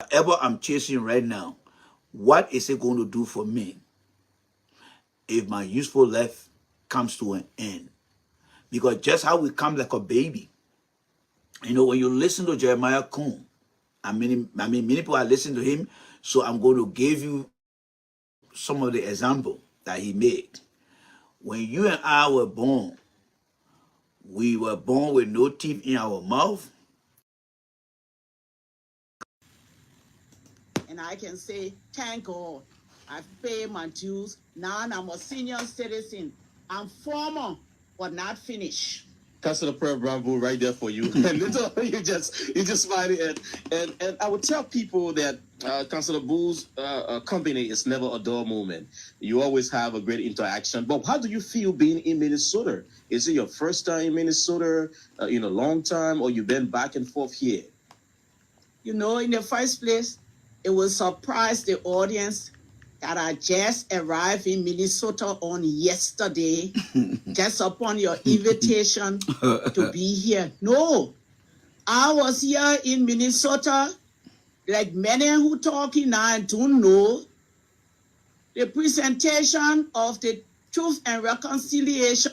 whatever I'm chasing right now, what is it going to do for me if my useful life comes to an end? Because just how we come like a baby, when you listen to Jeremiah Kuhn, many people are listening to him, so I'm going to give you some of the example that he made. When you and I were born, we were born with no teeth in our mouth. And I can say, thank God, I've paid my dues. Now I'm a senior citizen. I'm former, but not finished. Councilor Prayer Bravo right there for you. And you just smile and I would tell people that Councilor Boo's company is never a dull moment. You always have a great interaction. But how do you feel being in Minnesota? Is it your first time in Minnesota in a long time, or you've been back and forth here? In the first place, it will surprise the audience that I just arrived in Minnesota on yesterday, just upon your invitation to be here. No, I was here in Minnesota, like many who talking now don't know, the presentation of the Truth and Reconciliation.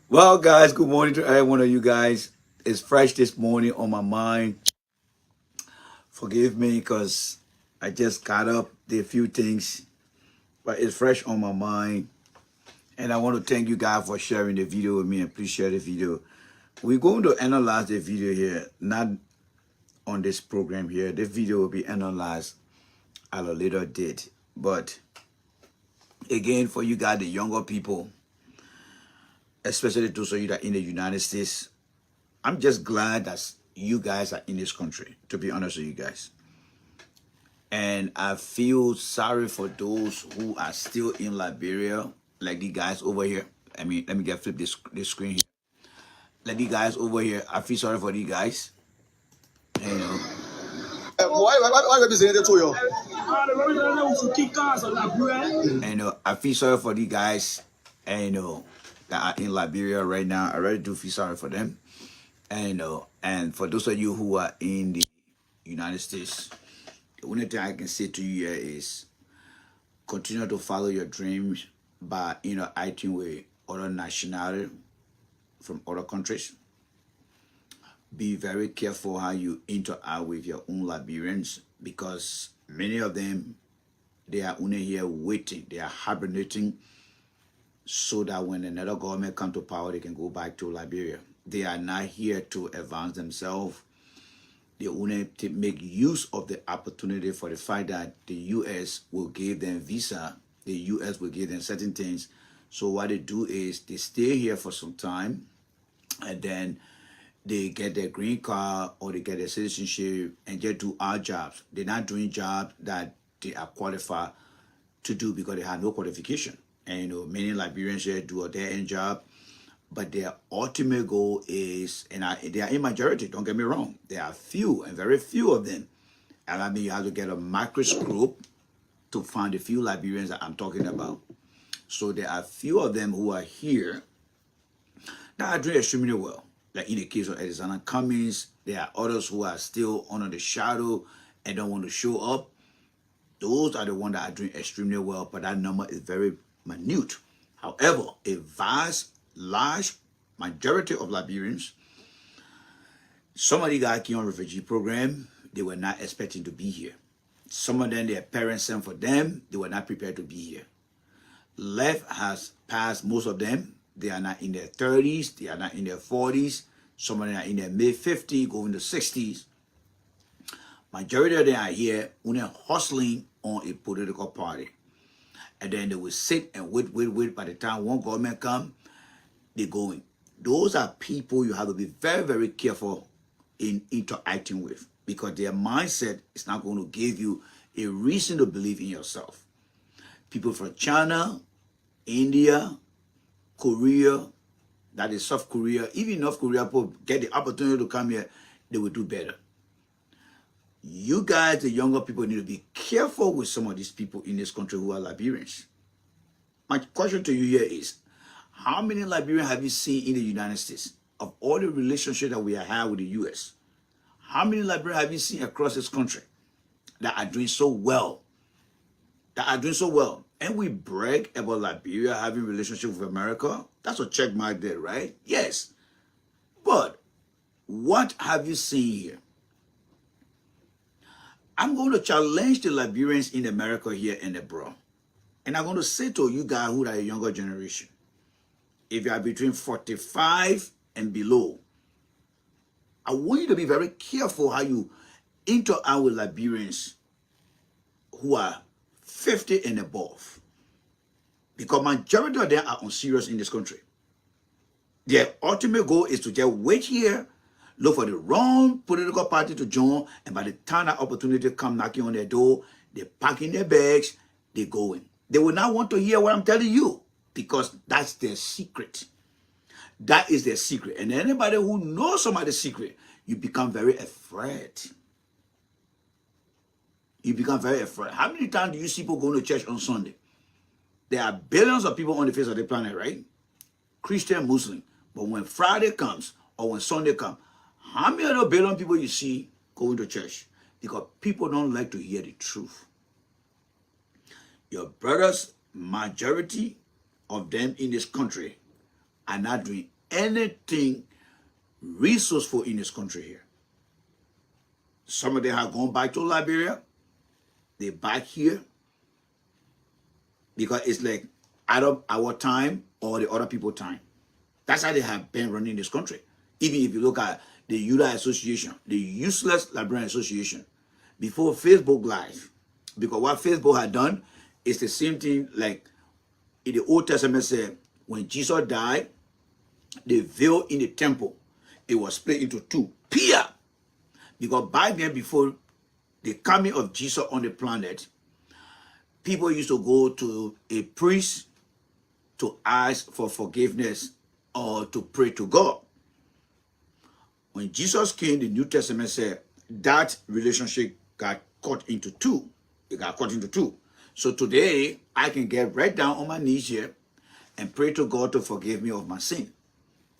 Well, guys, good morning to every one of you guys. It's fresh this morning on my mind. Forgive me because I just got up, did a few things, but it's fresh on my mind. And I want to thank you guys for sharing the video with me, and please share the video. We're going to analyze the video here, not on this program here. This video will be analyzed at a later date. But again, for you guys, the younger people, especially those of you that are in the United States, I'm just glad that you guys are in this country, to be honest with you guys. And I feel sorry for those who are still in Liberia, like the guys over here. Let me flip this screen here. Like the guys over here, I feel sorry for the guys. Why representative to you? I feel sorry for the guys, that are in Liberia right now. I really do feel sorry for them. And for those of you who are in the United States, the only thing I can say to you here is continue to follow your dreams by acting with other nationality from other countries. Be very careful how you interact with your own Liberians, because many of them, they are only here waiting. They are hibernating so that when another government comes to power, they can go back to Liberia. They are not here to advance themselves. They only to make use of the opportunity for the fact that the U.S. will give them visa. The U.S. will give them certain things. So what they do is they stay here for some time, and then they get their green card or they get their citizenship and just do our jobs. They're not doing jobs that they are qualified to do because they have no qualification. And many Liberians here do a dead-end job, but their ultimate goal is, and they are in majority, don't get me wrong, there are few and very few of them. And I mean, you have to get a microscope to find the few Liberians that I'm talking about. So there are few of them who are here that are doing extremely well. Like in the case of Alexander Cummings, there are others who are still under the shadow and don't want to show up. Those are the ones that are doing extremely well, but that number is very minute. However, a vast, large majority of Liberians, some of the guys came on refugee program, they were not expecting to be here. Some of them, their parents sent for them, they were not prepared to be here. Left has passed most of them. They are not in their 30s, they are not in their 40s. Some of them are in their mid-50s, going to 60s. Majority of them are here only hustling on a political party. And then they will sit and wait. By the time one government comes, they're going. Those are people you have to be very, very careful in interacting with, because their mindset is not going to give you a reason to believe in yourself. People from China, India, Korea, that is South Korea, even North Korea, people get the opportunity to come here, they will do better. You guys, the younger people, need to be careful with some of these people in this country who are Liberians. My question to you here is, how many Liberians have you seen in the United States? of all the relationships that we have had with the U.S., how many Liberians have you seen across this country that are doing so well? That are doing so well. And we brag about Liberia having relationship with America. That's a check mark there, right? Yes. But what have you seen here? I'm going to challenge the Liberians in America here and abroad. And I'm going to say to you guys who are a younger generation, if you are between 45 and below, I want you to be very careful how you interact with Liberians who are 50 and above. Because majority of them are unserious in this country. Their ultimate goal is to just wait here, look for the wrong political party to join, and by the time that opportunity come knocking on their door, they pack in their bags, they go in. They will not want to hear what I'm telling you because that's their secret. That is their secret. And anybody who knows some of the secret, you become very afraid. You become very afraid. How many times do you see people going to church on Sunday? There are billions of people on the face of the planet, right? Christian, Muslim. But when Friday comes or when Sunday comes, how many other billion people you see going to church? Because people don't like to hear the truth. Your brothers, majority of them in this country are not doing anything resourceful in this country here. Some of them have gone back to Liberia. They back here because it's like either our time or the other people's time. That's how they have been running this country. Even if you look at the ULA Association, the Useless Liberian Association, before Facebook Live, because what Facebook had done is the same thing like in the Old Testament said, when Jesus died, the veil in the temple, it was split into two. Pia! Because back then, before the coming of Jesus on the planet, people used to go to a priest to ask for forgiveness or to pray to God. When Jesus came, the New Testament said that relationship got cut into two. It got cut into two. So today, I can get right down on my knees here and pray to God to forgive me of my sin.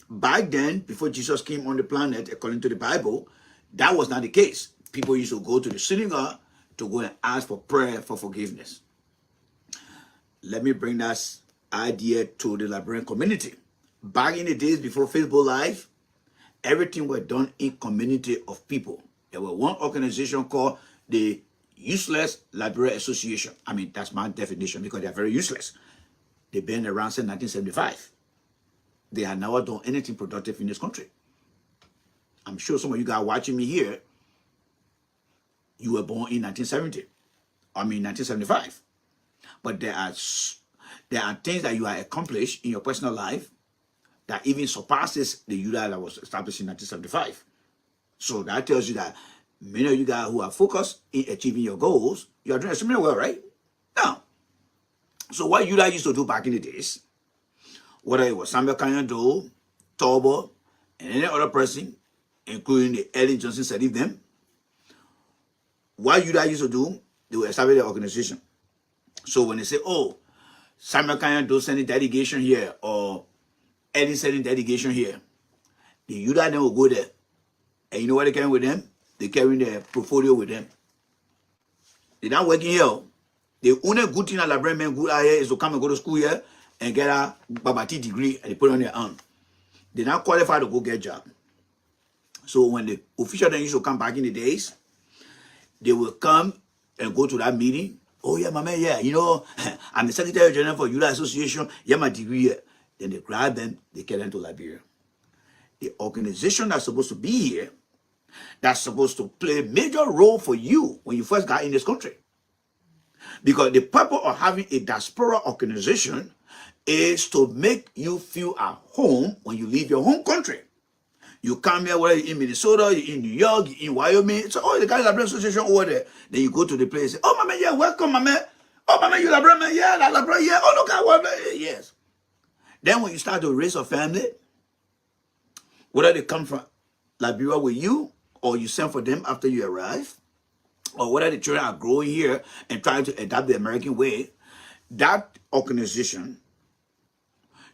Back then, before Jesus came on the planet, according to the Bible, that was not the case. People used to go to the synagogue to go and ask for prayer for forgiveness. Let me bring that idea to the Liberian community. Back in the days before Facebook Live, everything was done in community of people. There was one organization called the Useless Liberian Association. I mean, that's my definition because they're very useless. They've been around since 1975. They have never done anything productive in this country. I'm sure some of you guys watching me here, you were born in 1975. But there are things that you have accomplished in your personal life that even surpasses the UDA that was established in 1975. So that tells you that many of you guys who are focused in achieving your goals, you are doing extremely well, right? Now, so what UDA used to do back in the days, whether it was Samuel Kanyado, Torbo, and any other person, including the Ellen Johnson said them, what UDA used to do, they would establish their organization. So when they say, oh, Samuel Kanyado sending delegation here, or Ellen sending delegation here, the UDA then will go there. And you know what they carry with them? They carry their portfolio with them. They're not working here. The only good thing that Liberian men good out here is to come and go to school here and get a Babati degree and they put it on their arm. They're not qualified to go get a job. So when the official then used to come back in the days, they will come and go to that meeting. Oh yeah, my man, yeah, you know, I'm the Secretary General for ULA Association, yeah, my degree here. Then they grab them, they get them to Liberia. The organization that's supposed to be here, that's supposed to play a major role for you when you first got in this country. Because the purpose of having a diaspora organization is to make you feel at home when you leave your home country. You come here, whether you're in Minnesota, you're in New York, you're in Wyoming. So, oh, the guys Liberian Association over there. Then you go to the place, say, oh, my man, yeah, welcome, my man. Oh, my man, you Liberian man, yeah, that Liberian, yeah. Oh, look at what, yes. Then when you start to raise a family, whether they come from Liberia with you, or you send for them after you arrive, or whether the children are growing here and trying to adapt the American way, that organization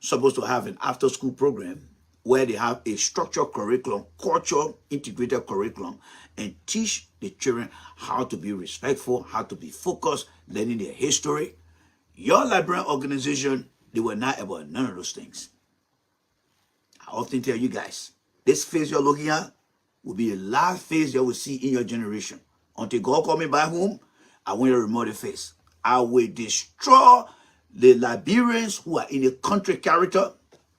is supposed to have an after-school program where they have a structured curriculum, culture integrated curriculum, and teach the children how to be respectful, how to be focused, learning their history. Your Liberian organization, they were not about none of those things. I often tell you guys, this phase you're looking at will be the last phase you will see in your generation. Until God call me back home, I want you to remove the face. I will destroy the Liberians who are in the country character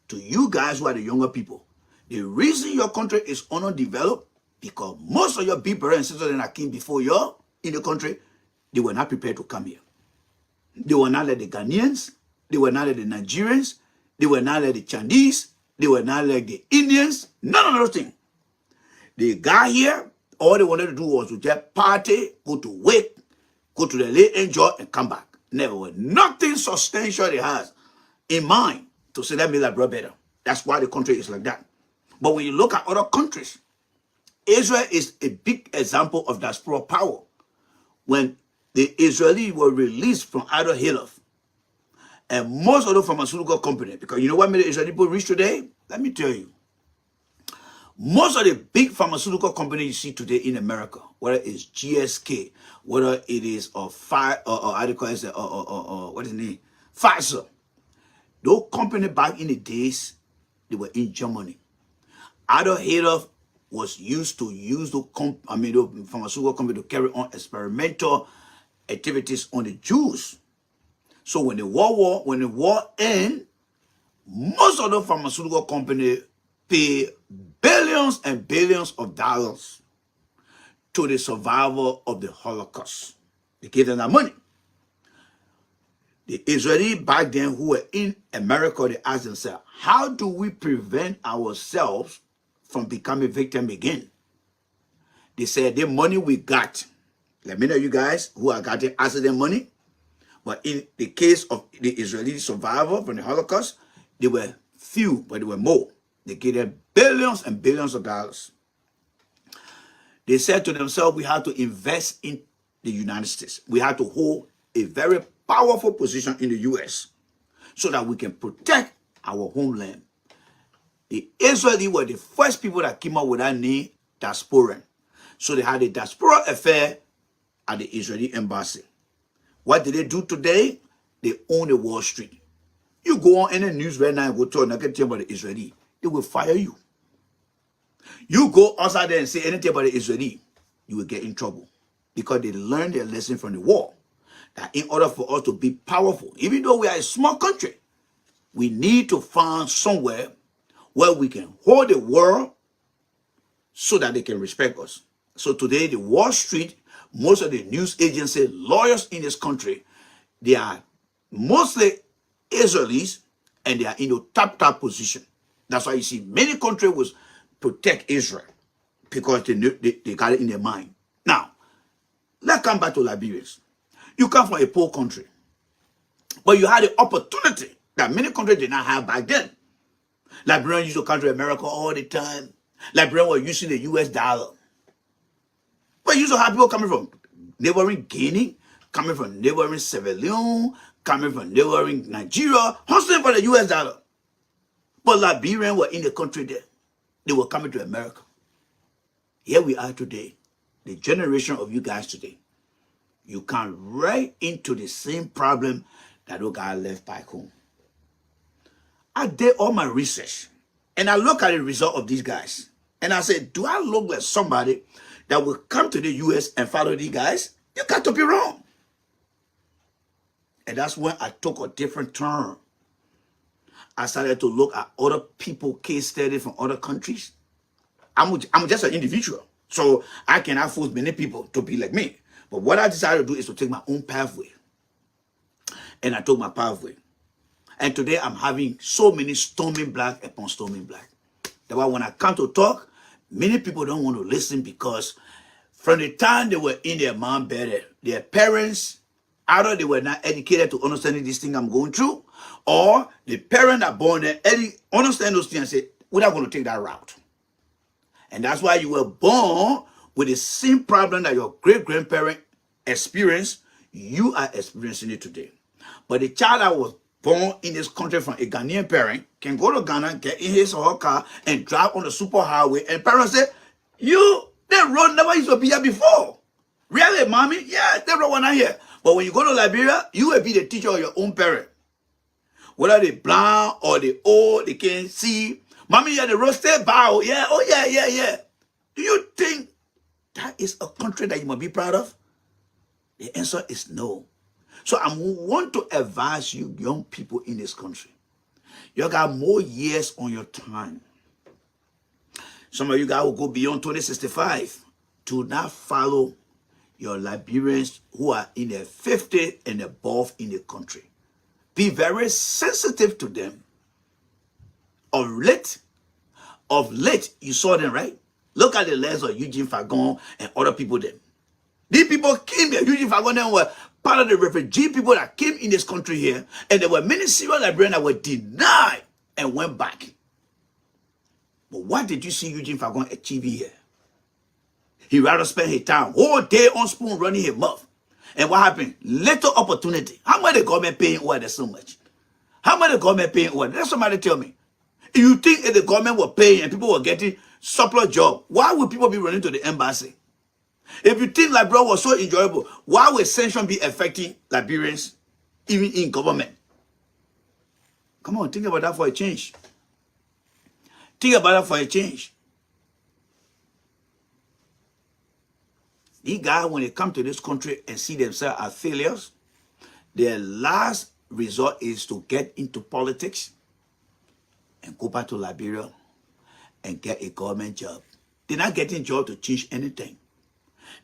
to you guys who are the younger people. The reason your country is underdeveloped because most of your big brothers and sisters that came before you in the country, they were not prepared to come here. They were not like the Ghanaians, they were not like the Nigerians, they were not like the Chinese, they were not like the Indians, none of those things. They got here, all they wanted to do was to just party, go to work, go to the late enjoy, and come back. Never was nothing substantial they has in mind to say that made that brought better. That's why the country is like that. But when you look at other countries, Israel is a big example of diaspora power. When the Israelis were released from Adolf Hitler, and most of the pharmaceutical companies, because you know what made the Israeli people rich today? Let me tell you. Most of the big pharmaceutical companies you see today in America, whether it's GSK, whether it is how do you call it, what is the name? Pfizer. Those companies back in the days, they were in Germany. Adolf Hitler was used to use the pharmaceutical company to carry on experimental activities on the Jews. So when the war ended, most of the pharmaceutical companies pay billions and billions of dollars to the survival of the Holocaust. They gave them that money. The Israelis back then who were in America, they asked themselves, how do we prevent ourselves from becoming victim again? They said, the money we got, let me know you guys who are getting accident money, but in the case of the Israeli survivor from the Holocaust, they were few, but they were more. They gave them billions and billions of dollars. They said to themselves, we have to invest in the United States. We have to hold a very powerful position in the U.S. so that we can protect our homeland. The Israelis were the first people that came up with that name, diasporan. So they had a diaspora affair at the Israeli embassy. What did they do today? They own the Wall Street. You go on any news right now and go to anything about the Israeli, they will fire you. You go outside there and say anything about the Israeli, you will get in trouble. Because they learned their lesson from the war. That in order for us to be powerful, even though we are a small country, we need to find somewhere where we can hold the world so that they can respect us. So today, the Wall Street, most of the news agencies, lawyers in this country, they are mostly Israelis and they are in the top position. That's why you see many countries will protect Israel because they got it in their mind. Now, let's come back to Liberians. You come from a poor country, but you had the opportunity that many countries did not have back then. Liberians used to come to America all the time. Liberians were using the US dollar. But you used to have people coming from neighboring Guinea, coming from neighboring Sierra Leone, coming from neighboring Nigeria, hustling for the US dollar. But Liberians were in the country there. They were coming to America. Here we are today, the generation of you guys today. You come right into the same problem that those guys left back home. I did all my research and I look at the result of these guys. And I said, do I look like somebody that will come to the US and follow these guys? You got to be wrong. And that's when I took a different turn. I started to look at other people, case studies from other countries. I'm just an individual. So I cannot force many people to be like me. But what I decided to do is to take my own pathway. And I took my pathway. And today I'm having so many storming black upon storming black. That's why when I come to talk, many people don't want to listen because from the time they were in their mom bed, their parents, either they were not educated to understand this thing I'm going through, or the parent that born there understand those things and say, we're not going to take that route. And that's why you were born with the same problem that your great-grandparent experienced. You are experiencing it today. But the child that was born in this country from a Ghanaian parent, can go to Ghana, get in his or her car, and drive on the super highway, and parents say, that road never used to be here before. Really, mommy? Yeah, that road was not here. But when you go to Liberia, you will be the teacher of your own parent. Whether they blind or they old, they can't see. Mommy, yeah, the road still bow. Yeah, oh yeah. Do you think that is a country that you must be proud of? The answer is no. So I want to advise you, young people in this country. You got more years on your time. Some of you guys will go beyond 2065 to not follow your Liberians who are in their 50s and above in the country. Be very sensitive to them. Of late, you saw them, right? Look at the legs of Eugene Fagon and other people then. These people came here. Eugene Fagon then were part of the refugee people that came in this country here, and there were many serial Liberians that were denied and went back. But what did you see Eugene Fagon achieve here? He rather spend his time all day on spoon running his mouth. And what happened? Little opportunity. How much the government paying oil so much? How much the government paying oil? Let somebody tell me. If you think if the government were paying and people were getting surplus job, why would people be running to the embassy? If you think Liberia was so enjoyable, why would sanctions be affecting Liberians, even in government? Come on, think about that for a change. Think about that for a change. These guys, when they come to this country and see themselves as failures, their last resort is to get into politics and go back to Liberia and get a government job. They're not getting job to change anything.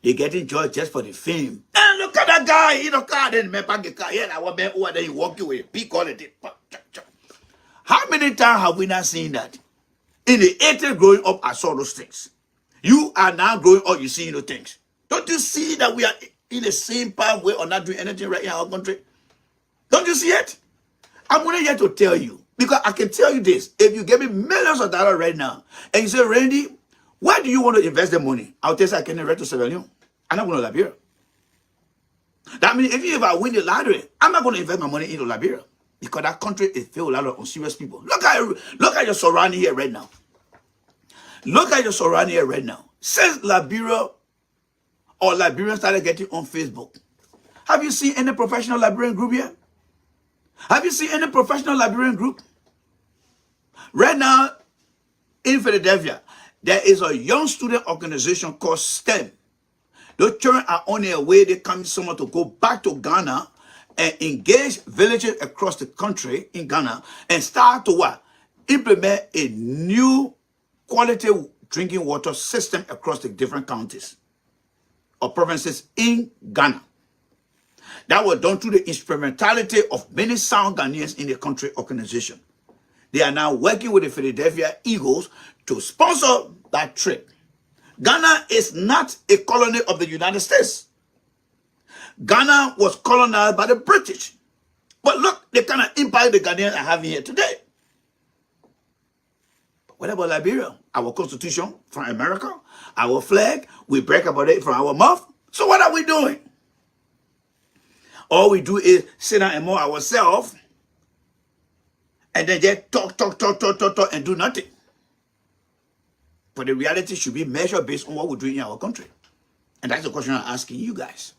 They're getting job just for the fame. And look at that guy in the car, then man park the car. Yeah, I want man over there, you walk away, big quality. How many times have we not seen that? In the 80s growing up, I saw those things. You are now growing up, you see those things. Don't you see that we are in the same pathway or not doing anything right in our country? Don't you see it? I'm only here to tell you, because I can tell you this. If you give me millions of dollars right now, and you say, Randy, where do you want to invest the money? I'll tell you, I can invest to Sierra Leone. I'm not going to Liberia. That means if I win the lottery, I'm not going to invest my money into Liberia, because that country is filled with a lot of unserious people. Look at your surrounding here right now. Look at your surrounding here right now. Since Liberia or Liberians started getting on Facebook, have you seen any professional Liberian group here? Have you seen any professional Liberian group? Right now, in Philadelphia, there is a young student organization called STEM. Those children are on their way. They come summer to go back to Ghana and engage villages across the country in Ghana and start to what? Implement a new quality drinking water system across the different counties or provinces in Ghana. That was done through the instrumentality of many sound Ghanaians in the country organization. They are now working with the Philadelphia Eagles to sponsor that trip. Ghana is not a colony of the United States. Ghana was colonized by the British. But look, the kind of empire the Ghanaians are having here today. But what about Liberia? Our constitution from America, our flag, we brag about it from our mouth. So what are we doing? All we do is sit down and mow ourselves and then just talk and do nothing. But the reality should be measured based on what we're doing in our country. And that's the question I'm asking you guys.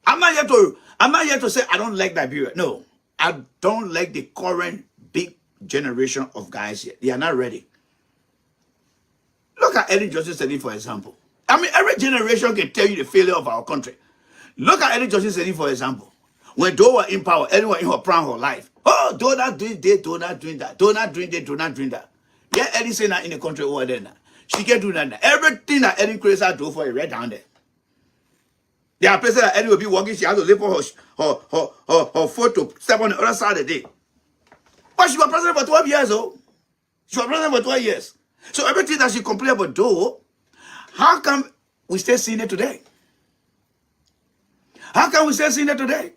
I'm not here to say I don't like Liberia. No, I don't like the current big generation of guys here. They are not ready. Look at Eddie Johnson Sedi, for example. I mean, every generation can tell you the failure of our country. Look at Eddie Johnson Sedi, for example. When Doe were in power, anyone in her prime her life. Oh, Doe not doing this, Doe not doing that. Doe not doing this, Doe not doing that. Yeah, Eddie saying that in the country over there now. She can do that now. Everything that Eddie creates her do for it right down there. There are places that Eddie will be walking, she has to lift her foot to step on the other side of the day. But she was president for 12 years, oh. She was president for 12 years. So everything that she complained about Doe, how come we still seeing it today? How can we still seeing it today?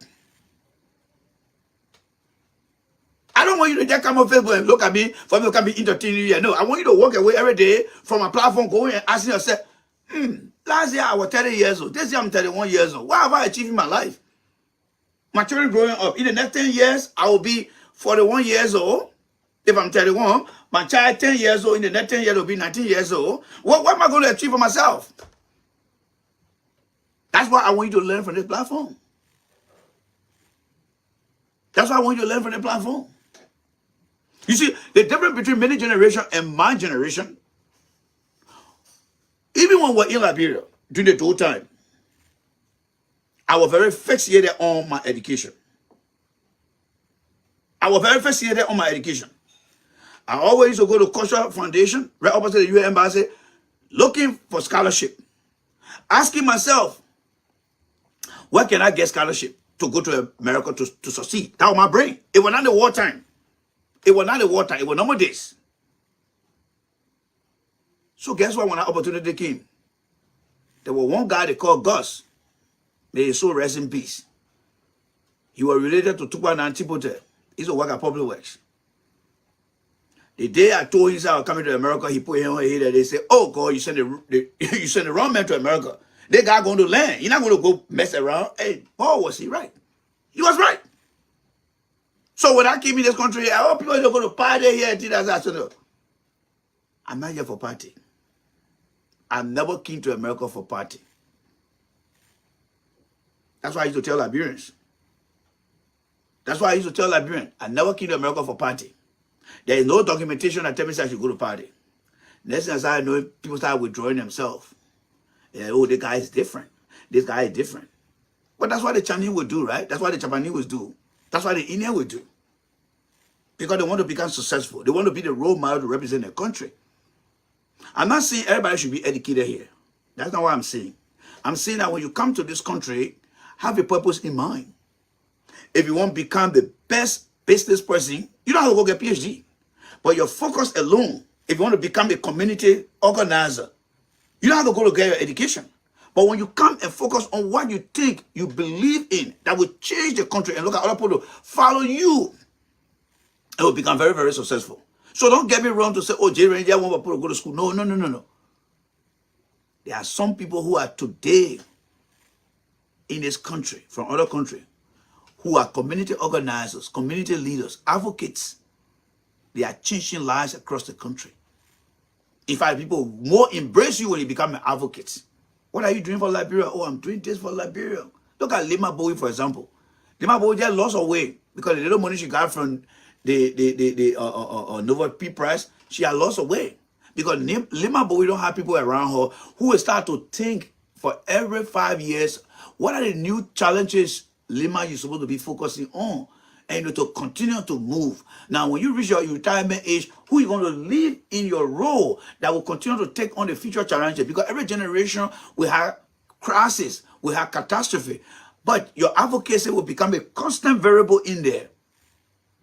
I don't want you to just come on Facebook and look at me for me to come be entertaining you. No, I want you to walk away every day from a platform going and asking yourself, last year I was 30 years old. This year I'm 31 years old. What have I achieved in my life? My children growing up. In the next 10 years, I will be 41 years old. If I'm 31, my child 10 years old, in the next 10 years will be 19 years old. What am I going to achieve for myself? That's why I want you to learn from this platform. That's why I want you to learn from the platform. You see, the difference between many generations and my generation, even when we're in Liberia, during the whole time, I was very fixated on my education. I always used to go to Cultural Foundation, right opposite the UN Embassy, looking for scholarship. Asking myself, where can I get scholarship to go to America to succeed? That was my brain. It was not the wartime. It was normal days. So guess what? When that opportunity came, there was one guy they called Gus. May his soul rest in peace. He was related to Tukwa Nantipote. He's a worker at Public Works. The day I told him I was coming to America, he put him on here. They said, "Oh God, you sent the wrong man to America. That guy going to land. You're not going to go mess around." Hey, Paul, was he right? He was right. So when I came in this country, I hope people are going to party here. I said, "No, I'm not here for party. I never came to America for party." That's why I used to tell Liberians. I never came to America for party. There is no documentation that tells me I should go to party. Next thing I know, people start withdrawing themselves. Oh, this guy is different. This guy is different. But that's what the Chinese would do, right? That's what the Japanese would do. That's what the Indian would do. Because they want to become successful. They want to be the role model to represent their country. I'm not saying everybody should be educated here. That's not what I'm saying. I'm saying that when you come to this country, have a purpose in mind. If you want to become the best business person, you don't have to go get a PhD. But your focus alone, if you want to become a community organizer, you don't have to go to get your education. But when you come and focus on what you think you believe in, that will change the country, and look at other people to follow you, it will become very, very successful. So don't get me wrong to say, "Oh, J. Ranger, I want people to go to school." No. There are some people who are today in this country, from other countries, who are community organizers, community leaders, advocates. They are changing lives across the country. In fact, people more embrace you when you become an advocate. What are you doing for Liberia? "Oh, I'm doing this for Liberia." Look at Lima Bowie, for example. Lima Bowie just lost her way because the little money she got from the Nobel Peace Prize, she had lost her way. Because Lima Bowie don't have people around her who will start to think for every 5 years, what are the new challenges Lima you're supposed to be focusing on, and to continue to move. Now, when you reach your retirement age, who are you going to leave in your role that will continue to take on the future challenges? Because every generation will have crisis, will have catastrophe, but your advocacy will become a constant variable in there.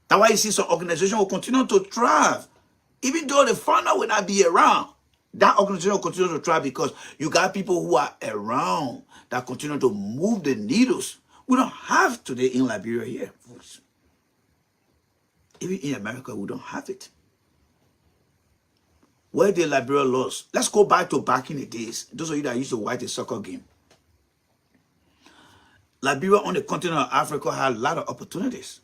That's why you see some organization will continue to thrive, even though the founder will not be around. That organization will continue to thrive because you got people who are around that continue to move the needles. We don't have today in Liberia here, folks. Even in America, we don't have it. Where did Liberia lose? Let's go back in the days. Those of you that used to watch the soccer game. Liberia on the continent of Africa had a lot of opportunities.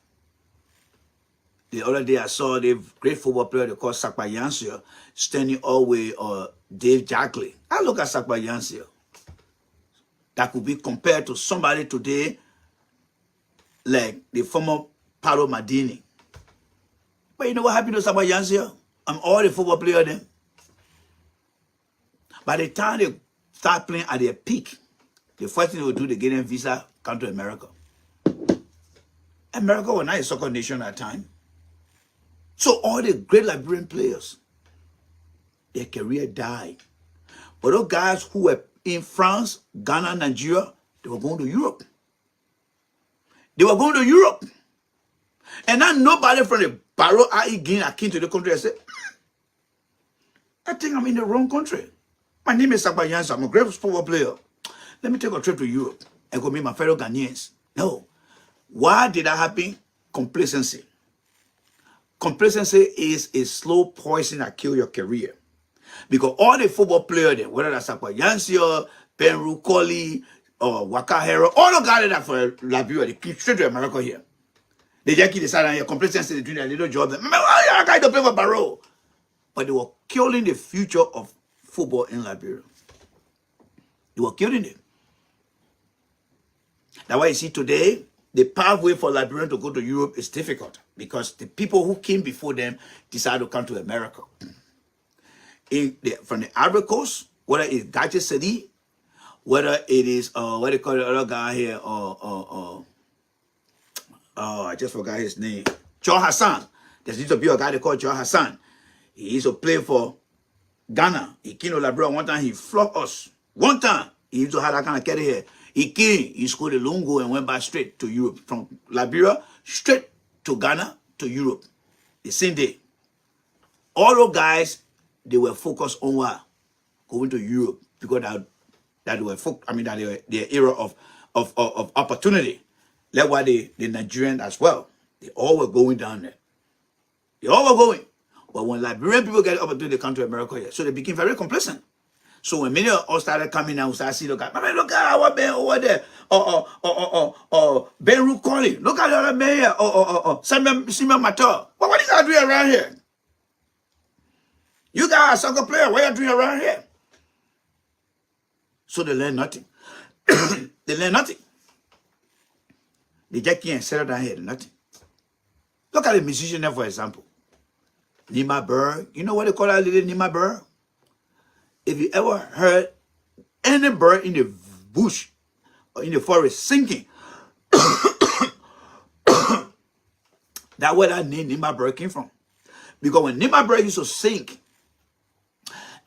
The other day I saw the great football player they call Sakpa Yansio standing all the way Dave Jackley. I look at Sakpa Yansio. That could be compared to somebody today like the former Paro Madini. But you know what happened to Sakpa Yansio? I'm all the football player then. By the time they start playing at their peak, the first thing they will do, they get them visa, come to America. America was not a soccer nation at the time. So all the great Liberian players, their career died. But those guys who were in France, Ghana, Nigeria, they were going to Europe. And now nobody from the Barrow I came to the country and said, I think I'm in the wrong country. My name is Sakpa Yansio. I'm a great football player. Let me take a trip to Europe and go meet my fellow Ghanaians. No. Why did that happen? Complacency. Complacency is a slow poison that kills your career. Because all the football players, whether that's Sakpa Yansio, Penru Colley, or Waka Hero, all the guys that for Liberia, they keep straight to America here. They just keep the side and your complacency doing a little job. Remember, I got to play for Barrow. But they were killing the future of football in Liberia. They were killing it. That's why you see today, the pathway for Liberians to go to Europe is difficult because the people who came before them decided to come to America. From the Ivory Coast, whether it's Gachi City, whether it is what they call the other guy here, I just forgot his name, Joe Hassan. There used to be a guy they call Joe Hassan. He used to play for Ghana. He came to Liberia one time. He flogged us. One time he used to have that kind of carry here. He came. He scored a Lungo and went back straight to Europe from Liberia straight to Ghana to Europe the same day. All those guys, they were focused on what? Going to Europe because that they were that they were their era of opportunity. That's why the Nigerian as well. They all were going down there. They all were going. But when Liberian people get opportunity to come to America here, so they became very complacent. So when many of us started coming out, we started seeing, look at our man over there, Ben Rook calling. Look at the other man here, Simon Mator. What are you guys doing around here? You guys are soccer player. What are you doing around here? So they learn nothing. They learn nothing. They just can't settle down here, nothing. Look at the musician there, for example. Nima bird. You know what they call that little Nima bird? If you ever heard any bird in the bush or in the forest singing, that's where that name Nima bird came from. Because when Nima bird used to sing,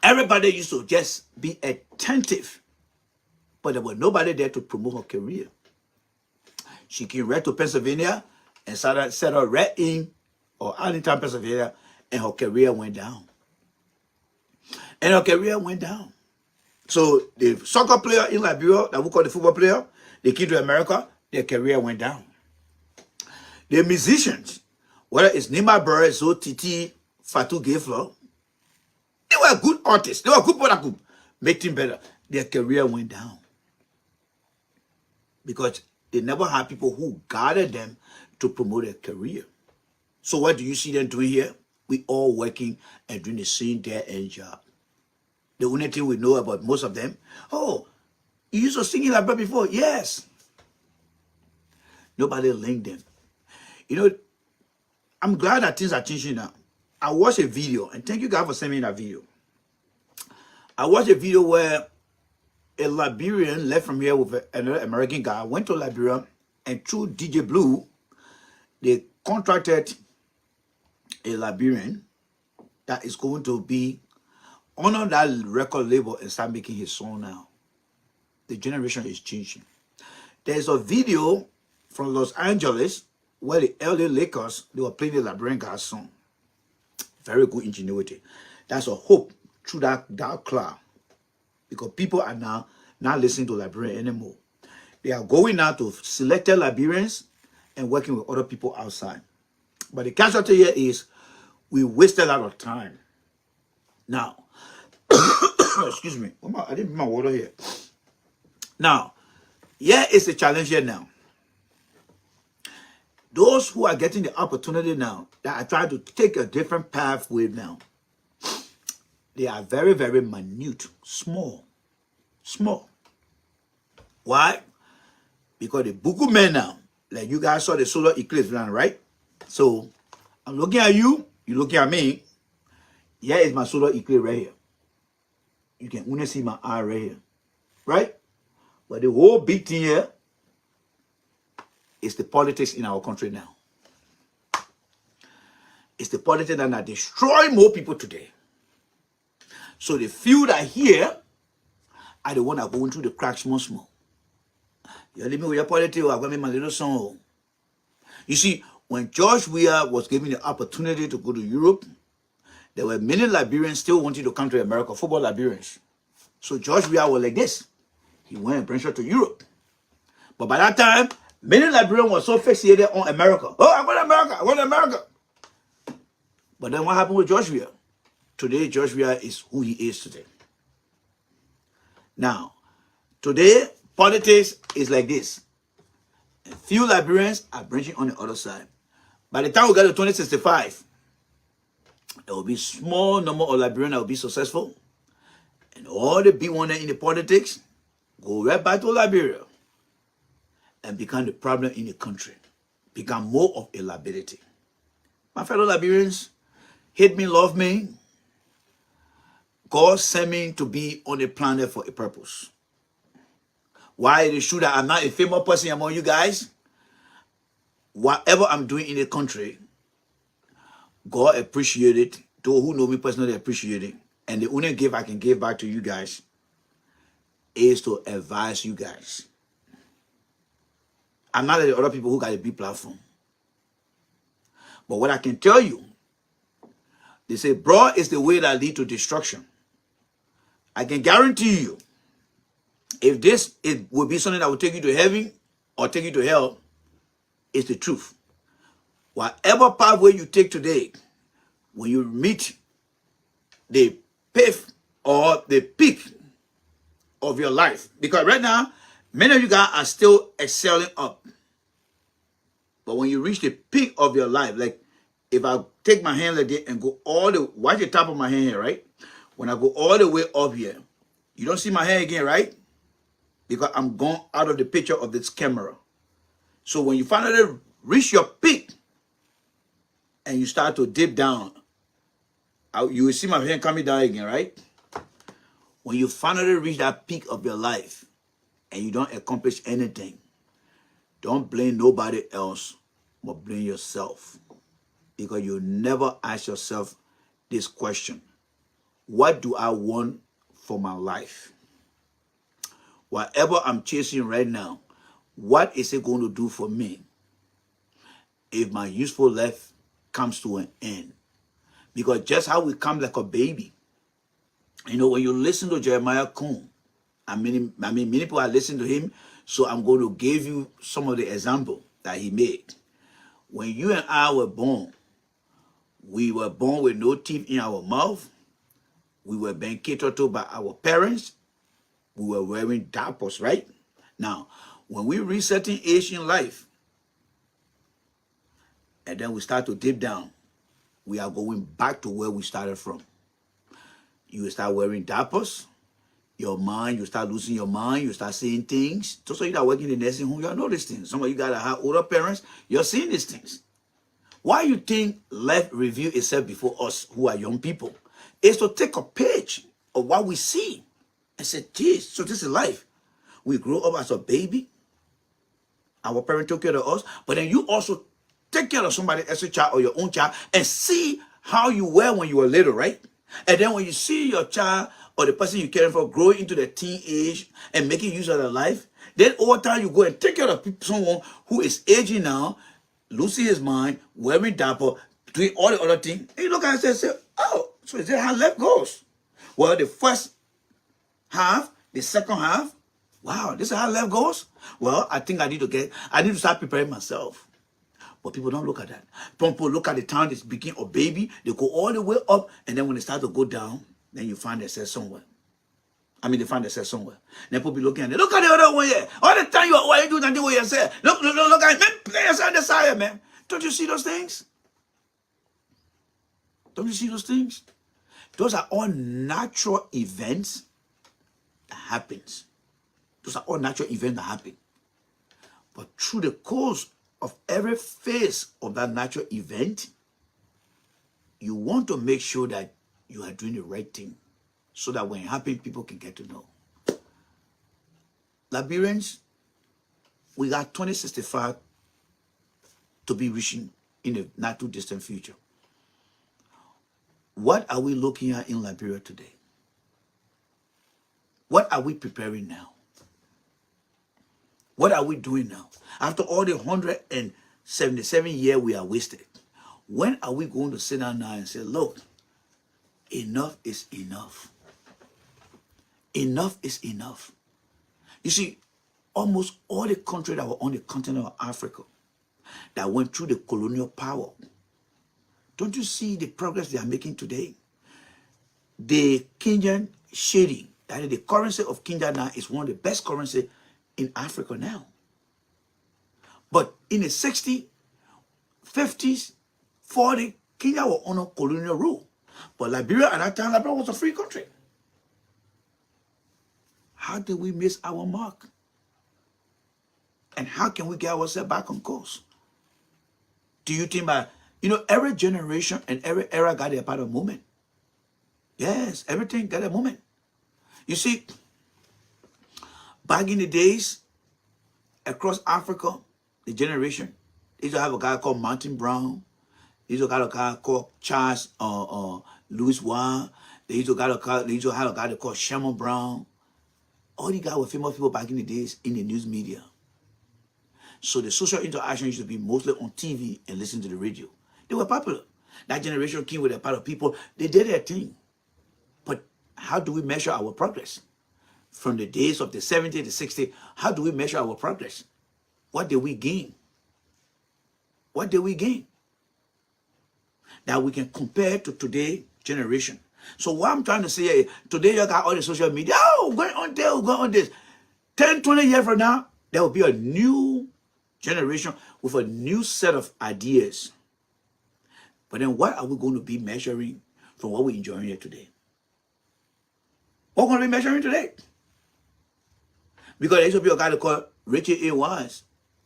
everybody used to just be attentive. But there was nobody there to promote her career. She came right to Pennsylvania and settled right in or Arlington, Pennsylvania, and her career went down. And her career went down. So the soccer player in Liberia, that we call the football player, they came to America, their career went down. The musicians, whether it's Nima Burr, Zo Titi, Fatou Gayflow, they were good artists. They were good people that could make things better. Their career went down. Because they never had people who guided them to promote their career. So what do you see them doing here? We all working and doing the same dead-end job. The only thing we know about most of them, oh, you used to sing in Liberia before? Yes. Nobody linked them. You know, I'm glad that things are changing now. I watched a video, and thank you guys for sending me that video. I watched a video where a Liberian left from here with another American guy, went to Liberia, and through DJ Blue, they contracted a Liberian that is going to be on that record label and start making his song now. The generation is changing. There's a video from Los Angeles where the LA Lakers, they were playing the Liberian guy's song. Very good ingenuity. That's a hope through that dark cloud. Because people are now not listening to Liberian anymore. They are going now to selected Liberians and working with other people outside. But the casualty here is we wasted a lot of time. Now, excuse me, I didn't put my water here. Now, here is the challenge here now. Those who are getting the opportunity now, that are trying to take a different pathway now, they are very, very minute, small. Why? Because the Buku men now, like you guys saw the solar eclipse now, right? So, I'm looking at you, you're looking at me. Here is my solar eclipse right here. You can only see my eye right here. Right? But the whole big thing here is the politics in our country now. It's the politics that are destroying more people today. So the few that are here are the ones that are going through the cracks small. You're living with your politics, I'm going to make my little song. You see, when George Weah was given the opportunity to go to Europe, there were many Liberians still wanting to come to America, football Liberians. So George Weah was like this. He went and branched to Europe. But by that time, many Liberians were so fixated on America. Oh, I want America, I want America. But then what happened with George Weah? Today, George Weah is who he is today. Now, today, politics is like this. A few Liberians are branching on the other side. By the time we get to 2065, there will be small number of Liberians that will be successful. And all the big ones in the politics go right back to Liberia and become the problem in the country. Become more of a liability. My fellow Liberians, hate me, love me. God sent me to be on the planet for a purpose. Why it is true that I'm not a famous person among you guys? Whatever I'm doing in the country, God appreciate it. Those who know me personally appreciate it. And the only gift I can give back to you guys is to advise you guys. I'm not like the other people who got a big platform. But what I can tell you, they say broad is the way that leads to destruction. I can guarantee you, if it will be something that will take you to heaven or take you to hell, it's the truth. Whatever pathway you take today, when you meet the path or the peak of your life, because right now, many of you guys are still excelling up. But when you reach the peak of your life, like if I take my hand like that and go all the, watch the top of my hand here, right? When I go all the way up here, you don't see my hand again, right? Because I'm gone out of the picture of this camera. So when you finally reach your peak and you start to dip down, you will see my hand coming down again, right? When you finally reach that peak of your life and you don't accomplish anything, don't blame nobody else, but blame yourself. Because you never ask yourself this question: what do I want for my life? Whatever I'm chasing right now, what is it going to do for me if my useful life comes to an end? Because just how we come like a baby, you know, when you listen to Jeremiah Kuhn, many people are listening to him, so I'm going to give you some of the example that he made. When you and I were born, we were born with no teeth in our mouth. We were being catered to by our parents. We were wearing diapers, right? Now, when we reach certain age in life, and then we start to dip down, we are going back to where we started from. You will start wearing diapers. Your mind, you start losing your mind. You start seeing things. Just so you that working in the nursing home, you know these things. Some of you got to have older parents. You're seeing these things. Why you think life review itself before us who are young people? Is to take a page of what we see and say, geez, so this is life. We grew up as a baby. Our parents took care of us. But then you also take care of somebody else's child or your own child and see how you were when you were little, right? And then when you see your child or the person you caring for growing into the teen age and making use of their life, then over time you go and take care of someone who is aging now, losing his mind, wearing diaper, doing all the other things. And you look at it and say, oh, so is that how life goes? Well, the first half, the second half, wow, this is how life goes? Well, I think I need to start preparing myself. But people don't look at that. People look at the time they begin a baby, they go all the way up, and then when they start to go down, then you find themselves somewhere. They find themselves somewhere. Then people be looking at it. Look at the other one here. All the time you do nothing what you say. Look at it. Man, play yourself on the side, man. Don't you see those things? Don't you see those things? Those are all natural events that happens. Those are all natural events that happen. But through the course of every phase of that natural event, you want to make sure that you are doing the right thing so that when it happens, people can get to know. Liberians, we got 2065 to be reaching in the not too distant future. What are we looking at in Liberia today? What are we preparing now? What are we doing now? After all the 177 years we are wasted, when are we going to sit down now and say, look, enough is enough. Enough is enough. You see, almost all the countries that were on the continent of Africa that went through the colonial power, don't you see the progress they are making today? The Kenyan shilling, that is the currency of Kenya now, is one of the best currency in Africa now. But in the 60s, 50s, 40s, Kenya was under colonial rule. But Liberia at that time, Liberia was a free country. How did we miss our mark? And how can we get ourselves back on course? Do you think that, every generation and every era got a part of moment? Yes, everything got a moment. You see, back in the days, across Africa, the generation, they used to have a guy called Martin Brown. They used to have a guy called Charles Louis Ward. They used to have a guy called Sherman Brown. All these guys were famous people back in the days in the news media. So the social interaction used to be mostly on TV and listen to the radio. They were popular. That generation came with a part of people. They did their thing. But how do we measure our progress? From the days of the 70s to 60s, how do we measure our progress? What did we gain? What did we gain? That we can compare to today's generation. So what I'm trying to say is, today you got all the social media, going on there, going on this. 10, 20 years from now, there will be a new generation with a new set of ideas. But then what are we going to be measuring from what we're enjoying here today? What are we going to be measuring today? Because there used to be a guy called Richard A. Wise.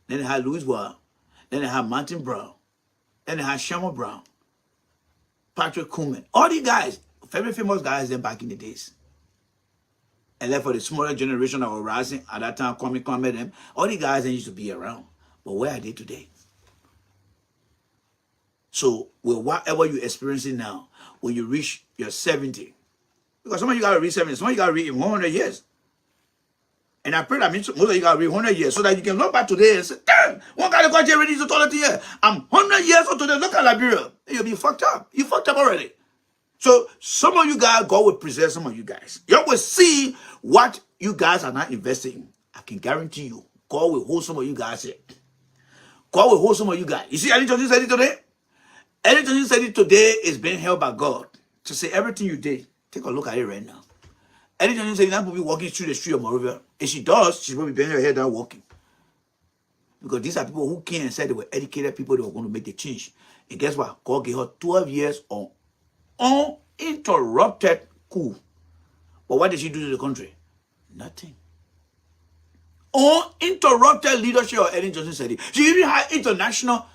Then they had Louis Ward. Then they had Martin Brown. Then they had Sherman Brown. Patrick Kuhlman. All these guys, very famous guys then back in the days. And then for the smaller generation that were rising at that time, Kwame them, all the guys then used to be around. But where are they today? So with whatever you're experiencing now, when you reach your 70, because some of you got to reach 70, some of you got to reach in 100 years. And I pray that means most of you got to reach 100 years so that you can look back today and say, damn, one guy got here already to 20 years. I'm 100 years old today. Look at Liberia. You'll be fucked up. You fucked up already. So some of you guys, God will preserve some of you guys. You will see what you guys are not investing in. I can guarantee you, God will hold some of you guys here. God will hold some of you guys. You see, anything you said it today? Anything you said it today is being held by God. To say everything you did, take a look at it right now. Anything you say, you're not going to be walking through the street of Monrovia. If she does, she's going to be bending her head down walking. Because these are people who came and said they were educated people, they were going to make the change. And guess what? God gave her 12 years of uninterrupted coup. But what did she do to the country? Nothing. Uninterrupted leadership of Ellen Johnson said it. She even had international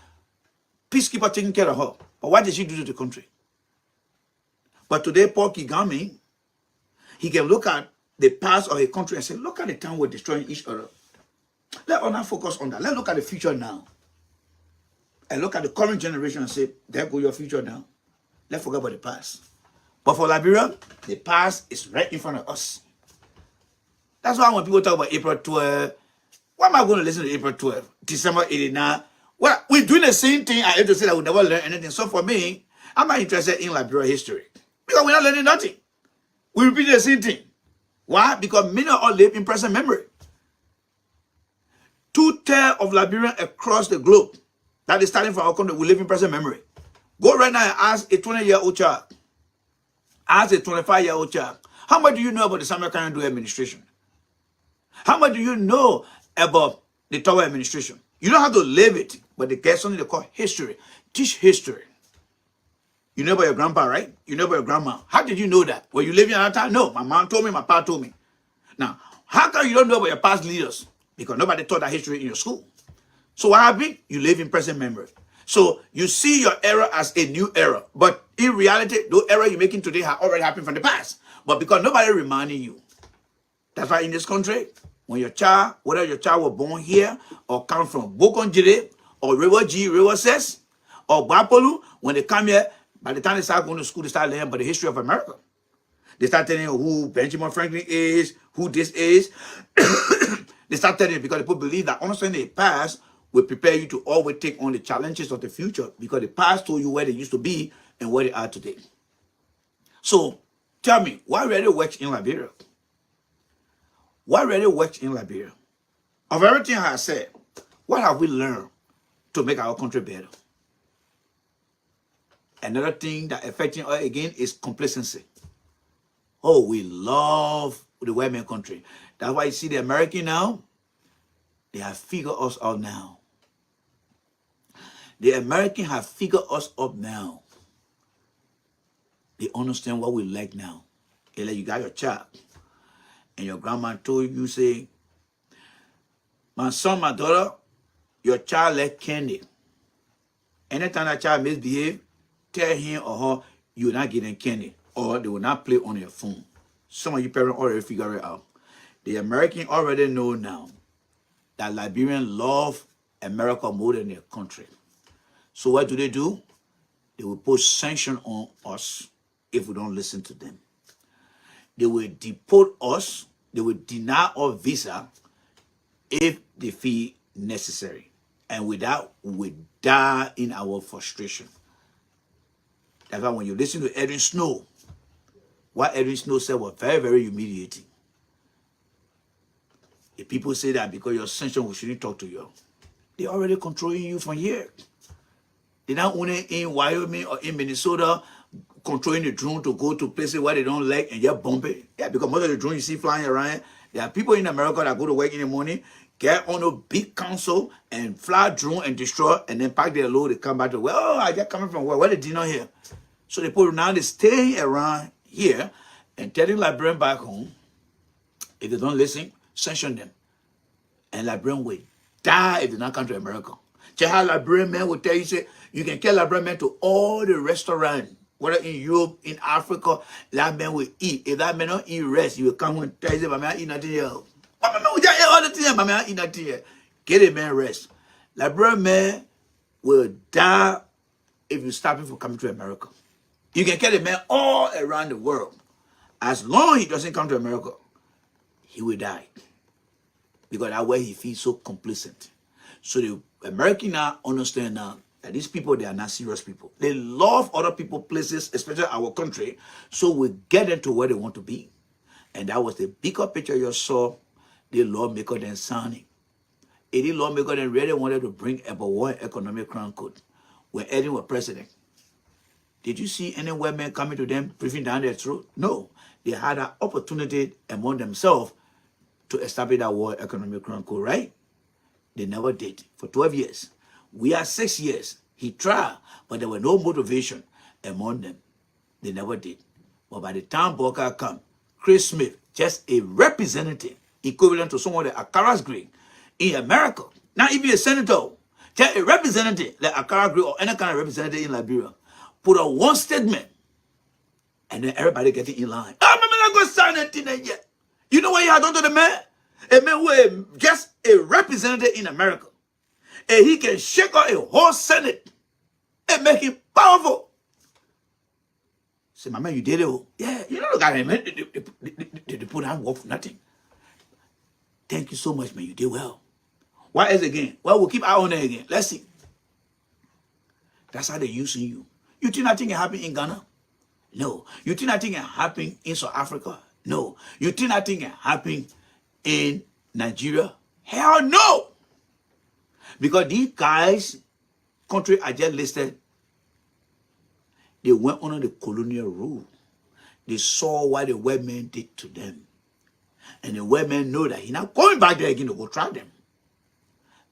peacekeeper taking care of her. But what did she do to the country? But today, Paul Kagame, he can look at the past of a country and say, look at the time we're destroying each other. Let us not focus on that. Let's look at the future now. And look at the current generation and say, there go your future now. Let's forget about the past. But for Liberia, the past is right in front of us. That's why when people talk about April 12, why am I going to listen to April 12? December 89? Well, we're doing the same thing. I have to say that we never learn anything. So for me, I'm not interested in Liberia history. Because we're not learning nothing. We repeat the same thing. Why? Because many of us live in present memory. 2/3 of Liberians across the globe that is starting from our country, we live in present memory. Go right now and ask a 20-year-old child. Ask a 25-year-old child. How much do you know about the Samuel Kanyadu administration? How much do you know about the Tower administration? You don't have to live it, but they get something they call history. Teach history. You know about your grandpa, right? You know about your grandma. How did you know that? Were you living at that time? No, my mom told me, my pa told me. Now, how come you don't know about your past leaders? Because nobody taught that history in your school. So what happened? You live in present memory. So you see your era as a new era. But in reality, the era you're making today has already happened from the past. But because nobody reminding you. That's why in this country, when your child, whether your child was born here or come from Bokonjire or River G, River Cess or Bapolu, when they come here, by the time they start going to school, they start learning about the history of America. They start telling you who Benjamin Franklin is, who this is. They start telling you because people believe that understanding the past will prepare you to always take on the challenges of the future because the past told you where they used to be and where they are today. So tell me, why really works in Liberia? What really works in Liberia? Of everything I have said, what have we learned to make our country better? Another thing that affecting us again is complacency. Oh, we love the white man country. That's why you see the American now, they have figured us out now. The Americans have figured us up now. They understand what we like now. It's like you got your child, and your grandma told you, say, my son, my daughter, your child like candy. Anytime that child misbehave, tell him or her you're not getting candy, or they will not play on your phone. Some of you parents already figure it out. The American already know now that Liberians love America more than their country. So what do? They will put sanction on us if we don't listen to them. They will deport us. They will deny our visa if they feel necessary. And without, we die in our frustration. That's why when you listen to Edwin Snow, what Edwin Snow said was very, very humiliating. If people say that because you're sanction, we shouldn't talk to you. They're already controlling you from here. They're not only in Wyoming or in Minnesota controlling the drone to go to places where they don't like and just bomb it. Yeah, because most of the drones you see flying around, there are people in America that go to work in the morning, get on a big console and fly drone and destroy, and then pack their load, they come back to, well, I just coming from where did you not here? So they put now they stay around here and telling Liberian back home, if they don't listen, sanction them. And Liberian will die if they not come to America. Just how Liberian men will tell you, say, you can tell Liberian men to all the restaurants, whether in Europe, in Africa, that man will eat. If that man don't eat rest, he will come and tell you, my man, eat nothing here. But my man will just eat all the things, my man, eat nothing here. Get a man rest. Liberian men will die if you stop him from coming to America. You can get a man all around the world. As long as he doesn't come to America, he will die. Because that's where he feels so complacent. So the American now understand now that these people, they are not serious people. They love other people, places, especially our country, so we get them to where they want to be. And that was the bigger picture you saw the lawmaker then signing. The lawmaker then really wanted to bring about one economic crown code when Eddie was president. Did you see any women coming to them, breathing down their throat? No. They had an opportunity among themselves to establish that World Economic Crown Code, right? They never did. For 12 years. We are 6 years. He tried, but there was no motivation among them. They never did. But by the time Booker come, Chris Smith, just a representative, equivalent to someone like Akara's Green in America, not even a senator, just a representative like Akara Green or any kind of representative in Liberia, put out one statement, and then everybody getting in line. Oh, I'm not going to sign anything yet. You know what he had done to the man? A man who is just a representative in America. And he can shake out a whole Senate and make it powerful. Say, my man, you did it. Yeah, you know, look at him, man. They put on work for nothing. Thank you so much, man. You did well. Why is it again? Well, we'll keep our on there again. Let's see. That's how they're using you. You think nothing can happen in Ghana? No. You think nothing can happen in South Africa? No. You think nothing can happen in Nigeria? Hell no. Because these guys, country I just listed, they went under the colonial rule. They saw what the white men did to them. And the white men know that he's not going back there again to go try them.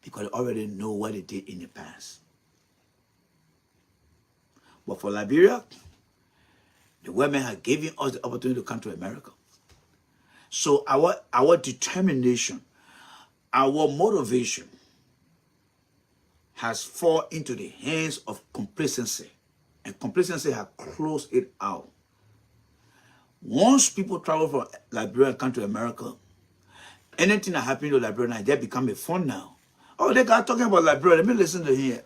Because they already know what they did in the past. But for Liberia, the women have given us the opportunity to come to America. So our determination, our motivation has fallen into the hands of complacency. And complacency has closed it out. Once people travel from Liberia and come to America, anything that happened to Liberia, they become a fun now. Oh, they got talking about Liberia. Let me listen to here.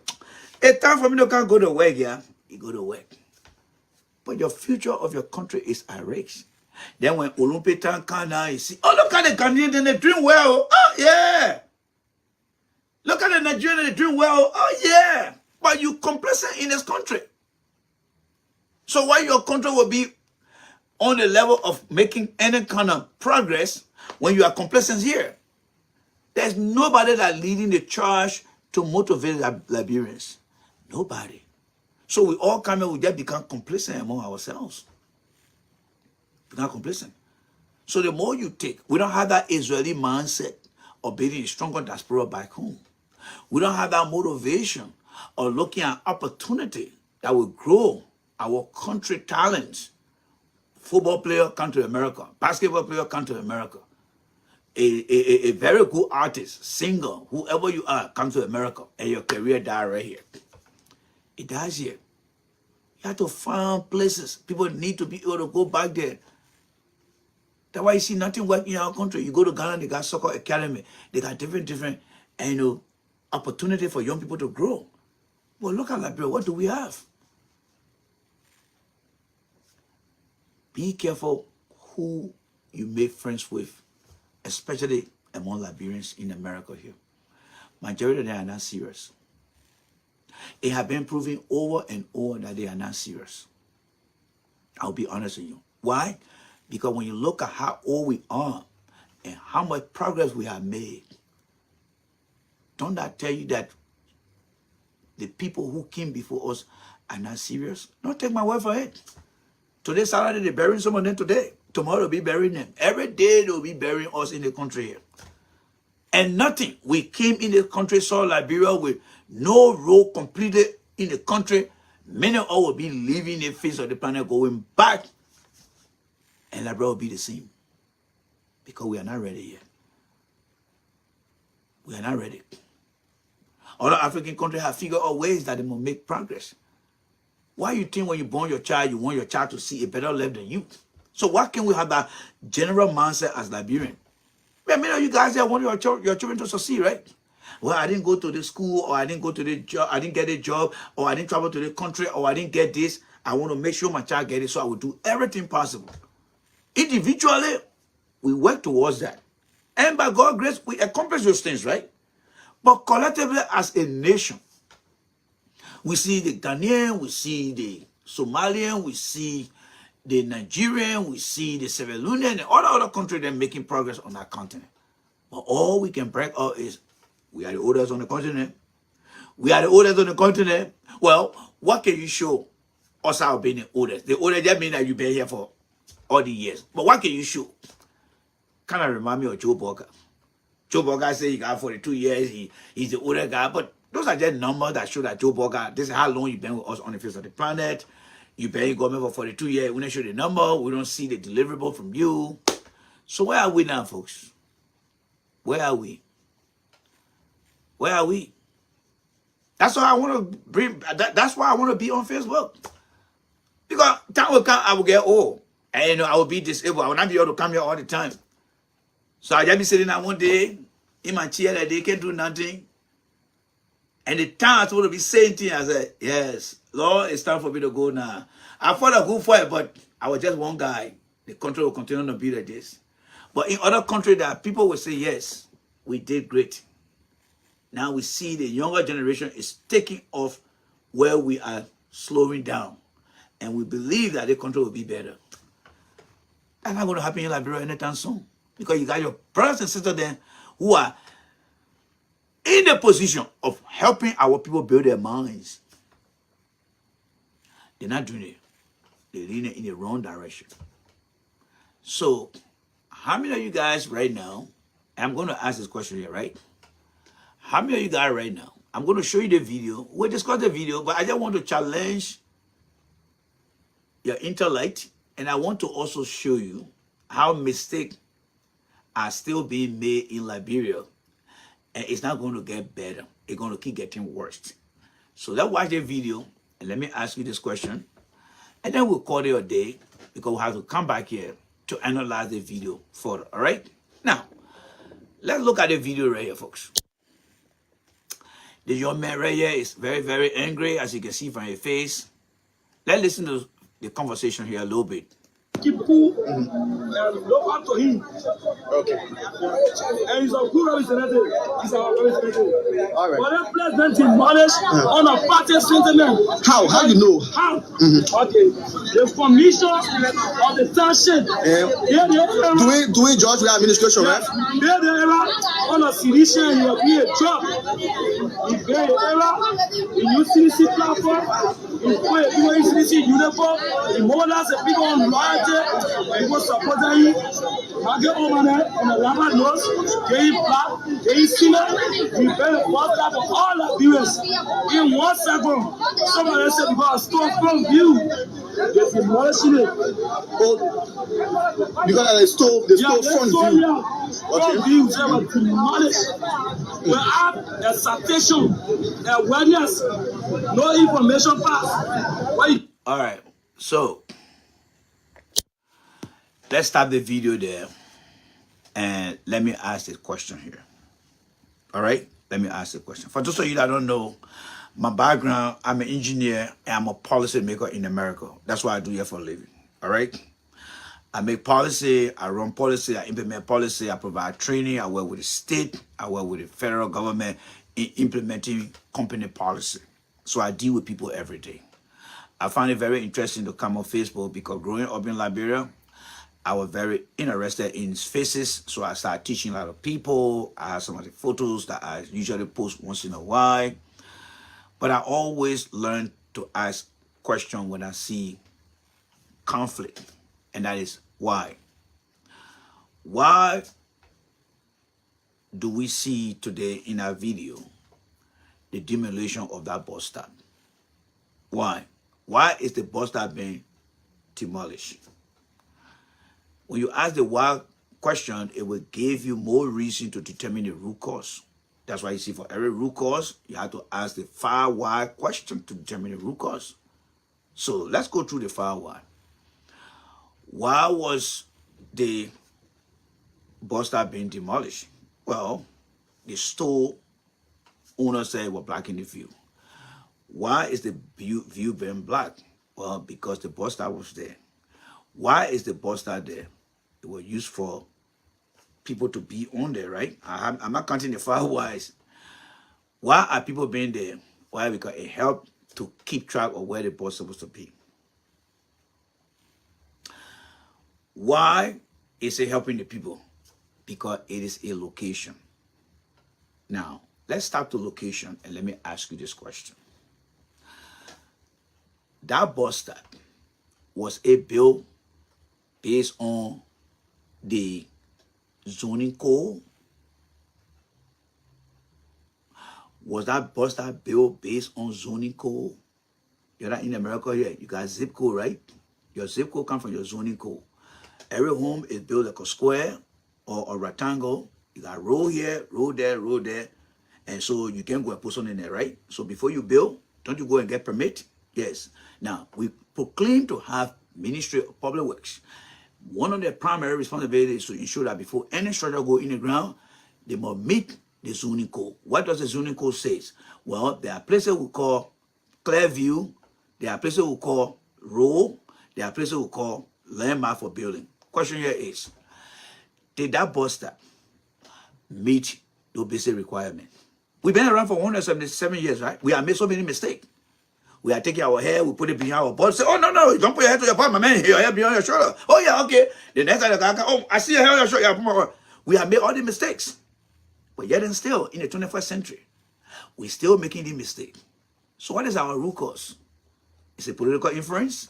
It's time for me to go to work, yeah? You go to work. But your future of your country is at risk. Then when Olympic time come down, you see, oh, look at the Ghanaians, they're doing well. Oh, yeah. Look at the Nigerians, they're doing well. Oh, yeah. But you complacent in this country. So why your country will be on the level of making any kind of progress when you are complacent here? There's nobody that leading the charge to motivate Liberians. Nobody. So we all come and we just become complacent among ourselves. Become complacent. So the more you take, we don't have that Israeli mindset of building a stronger diaspora back home. We don't have that motivation or looking at opportunity that will grow our country talents. Football player come to America, basketball player come to America, a very good artist, singer, whoever you are, come to America, and your career die right here. It dies here. You have to find places. People need to be able to go back there. That's why you see nothing working in our country. You go to Ghana, they got soccer academy. They got different, and opportunity for young people to grow. Well, look at Liberia. What do we have? Be careful who you make friends with, especially among Liberians in America here. Majority of them are not serious. It has been proven over and over that they are not serious. I'll be honest with you. Why? Because when you look at how old we are and how much progress we have made, don't that tell you that the people who came before us are not serious? Don't take my word for it. Today, Saturday, they're burying some of them today. Tomorrow, they'll be burying them. Every day, they'll be burying us in the country here. And nothing. We came in the country, saw Liberia with no role completed in the country. Many of us will be leaving the face of the planet, going back. And Liberia will be the same. Because we are not ready yet. We are not ready. Other African countries have figured out ways that they will make progress. Why you think when you born your child, you want your child to see a better life than you? So why can't we have that general mindset as Liberian? I mean, you guys there want your children to succeed, right? Well, I didn't go to the school, or I didn't go to the job, I didn't get a job, or I didn't travel to the country, or I didn't get this. I want to make sure my child gets it, so I will do everything possible. Individually, we work towards that. And by God's grace, we accomplish those things, right? But collectively, as a nation, we see the Ghanaian, we see the Somalian, we see the Nigerian, we see the Sierra Leonean, and all the other countries that are making progress on that continent. But all we can break out is, we are the oldest on the continent. We are the oldest on the continent. Well, what can you show us out being the oldest? The oldest, that means that you've been here for all the years. But what can you show? Kind of remind me of Joe Burger. Joe Burger said he got 42 years. He's the older guy. But those are just numbers that show that Joe Burger, this is how long you've been with us on the face of the planet. You've been in government for 42 years. We don't show the number. We don't see the deliverable from you. So where are we now, folks? Where are we? Where are we? That's why I want to bring. That's why I want to be on Facebook. Because time will come, I will get old, and I will be disabled. I will not be able to come here all the time. So I just be sitting there one day in my chair that they can't do nothing. And the time I was supposed to be saying things, I said, yes, Lord, it's time for me to go now. I thought I'd go for it, but I was just one guy. The country will continue to be like this. But in other countries, that people will say, yes, we did great. Now we see the younger generation is taking off where we are slowing down. And we believe that the country will be better. That's not going to happen in Liberia anytime soon. Because you got your brothers and sisters there who are in the position of helping our people build their minds. They're not doing it. They're leaning in the wrong direction. So, how many of you guys right now, I'm going to ask this question here, right? How many of you guys right now, I'm going to show you the video. We'll discuss the video, but I just want to challenge your intellect, and I want to also show you how mistakes are still being made in Liberia, and it's not going to get better. It's going to keep getting worse. So let's watch the video, and let me ask you this question, and then we'll call it a day, because we'll have to come back here to analyze the video further, all right? Now, let's look at the video right here, folks. The young man right here is very, very angry, as you can see from his face. Let's listen to the conversation here a little bit. People look up to him. Okay. And he's a good representative. He's our representative. All right. But that president is managed on a party sentiment. How? How you know? How? Okay. The commission of the township. Do we judge with administration, right? They era on a solution, he will be a job. If they era, the UCC platform, if we UCC uniform, the mothers and people on loyalty, people supporting him. I get over there on the rubber nose, getting black, getting sinner. We better bust that for all the viewers. In 1 second, somebody said because I stole from you. They're demolishing it. Oh, because they stole front view. Front view, they were demolished. Without a citation, a witness, no information pass. All right, so let's stop the video there and let me ask this question here. All right, let me ask the question. For those of you that don't know, my background, I'm an engineer and I'm a policy maker in America. That's what I do here for a living. All right, I make policy, I run policy, I implement policy, I provide training, I work with the state, I work with the federal government in implementing company policy. So I deal with people every day. I find it very interesting to come on Facebook because growing up in Liberia, I was very interested in faces. So I started teaching a lot of people. I have some of the photos that I usually post once in a while. But I always learn to ask questions when I see conflict. And that is why. Why do we see today in our video the demolition of that bus stop? Why? Why is the bus stop being demolished? When you ask the why question, it will give you more reason to determine the root cause. That's why you see for every root cause, you have to ask the far why question to determine the root cause. So let's go through the far why. Why was the bus stop being demolished? Well, the store owner said it was blocking the view. Why is the view being blocked? Well, because the bus stop was there. Why is the bus stop there? It was used for people to be on there, right? I'm not counting the far whys. Why are people being there? Why? Because it helped to keep track of where the bus is supposed to be. Why is it helping the people? Because it is a location. Now, let's stop the location and let me ask you this question. That bus stop, was it built based on the zoning code? Was that bus stop built based on zoning code? You're not in America here. You got zip code, right? Your zip code comes from your zoning code. Every home is built like a square or a rectangle. You got road here, road there, road there. And so you can go and put something in there, right? So before you build, don't you go and get permit? Yes. Now, we proclaim to have Ministry of Public Works. One of their primary responsibilities is to ensure that before any structure go in the ground, they must meet the zoning code. What does the zoning code say? Well, there are places we call clear view. There are places we call road. There are places we call landmark for building. Question here is, did that bus stop meet those basic requirements? We've been around for 177 years, right? We have made so many mistakes. We are taking our hair, we put it behind our butt, say, oh, no, don't put your head to your butt, my man, your hair behind your shoulder. Oh, yeah, okay. The next time, oh, I see your hair on your shoulder. Yeah, put my head. We have made all the mistakes. But yet and still, in the 21st century, we're still making the mistake. So what is our root cause? Is it political influence?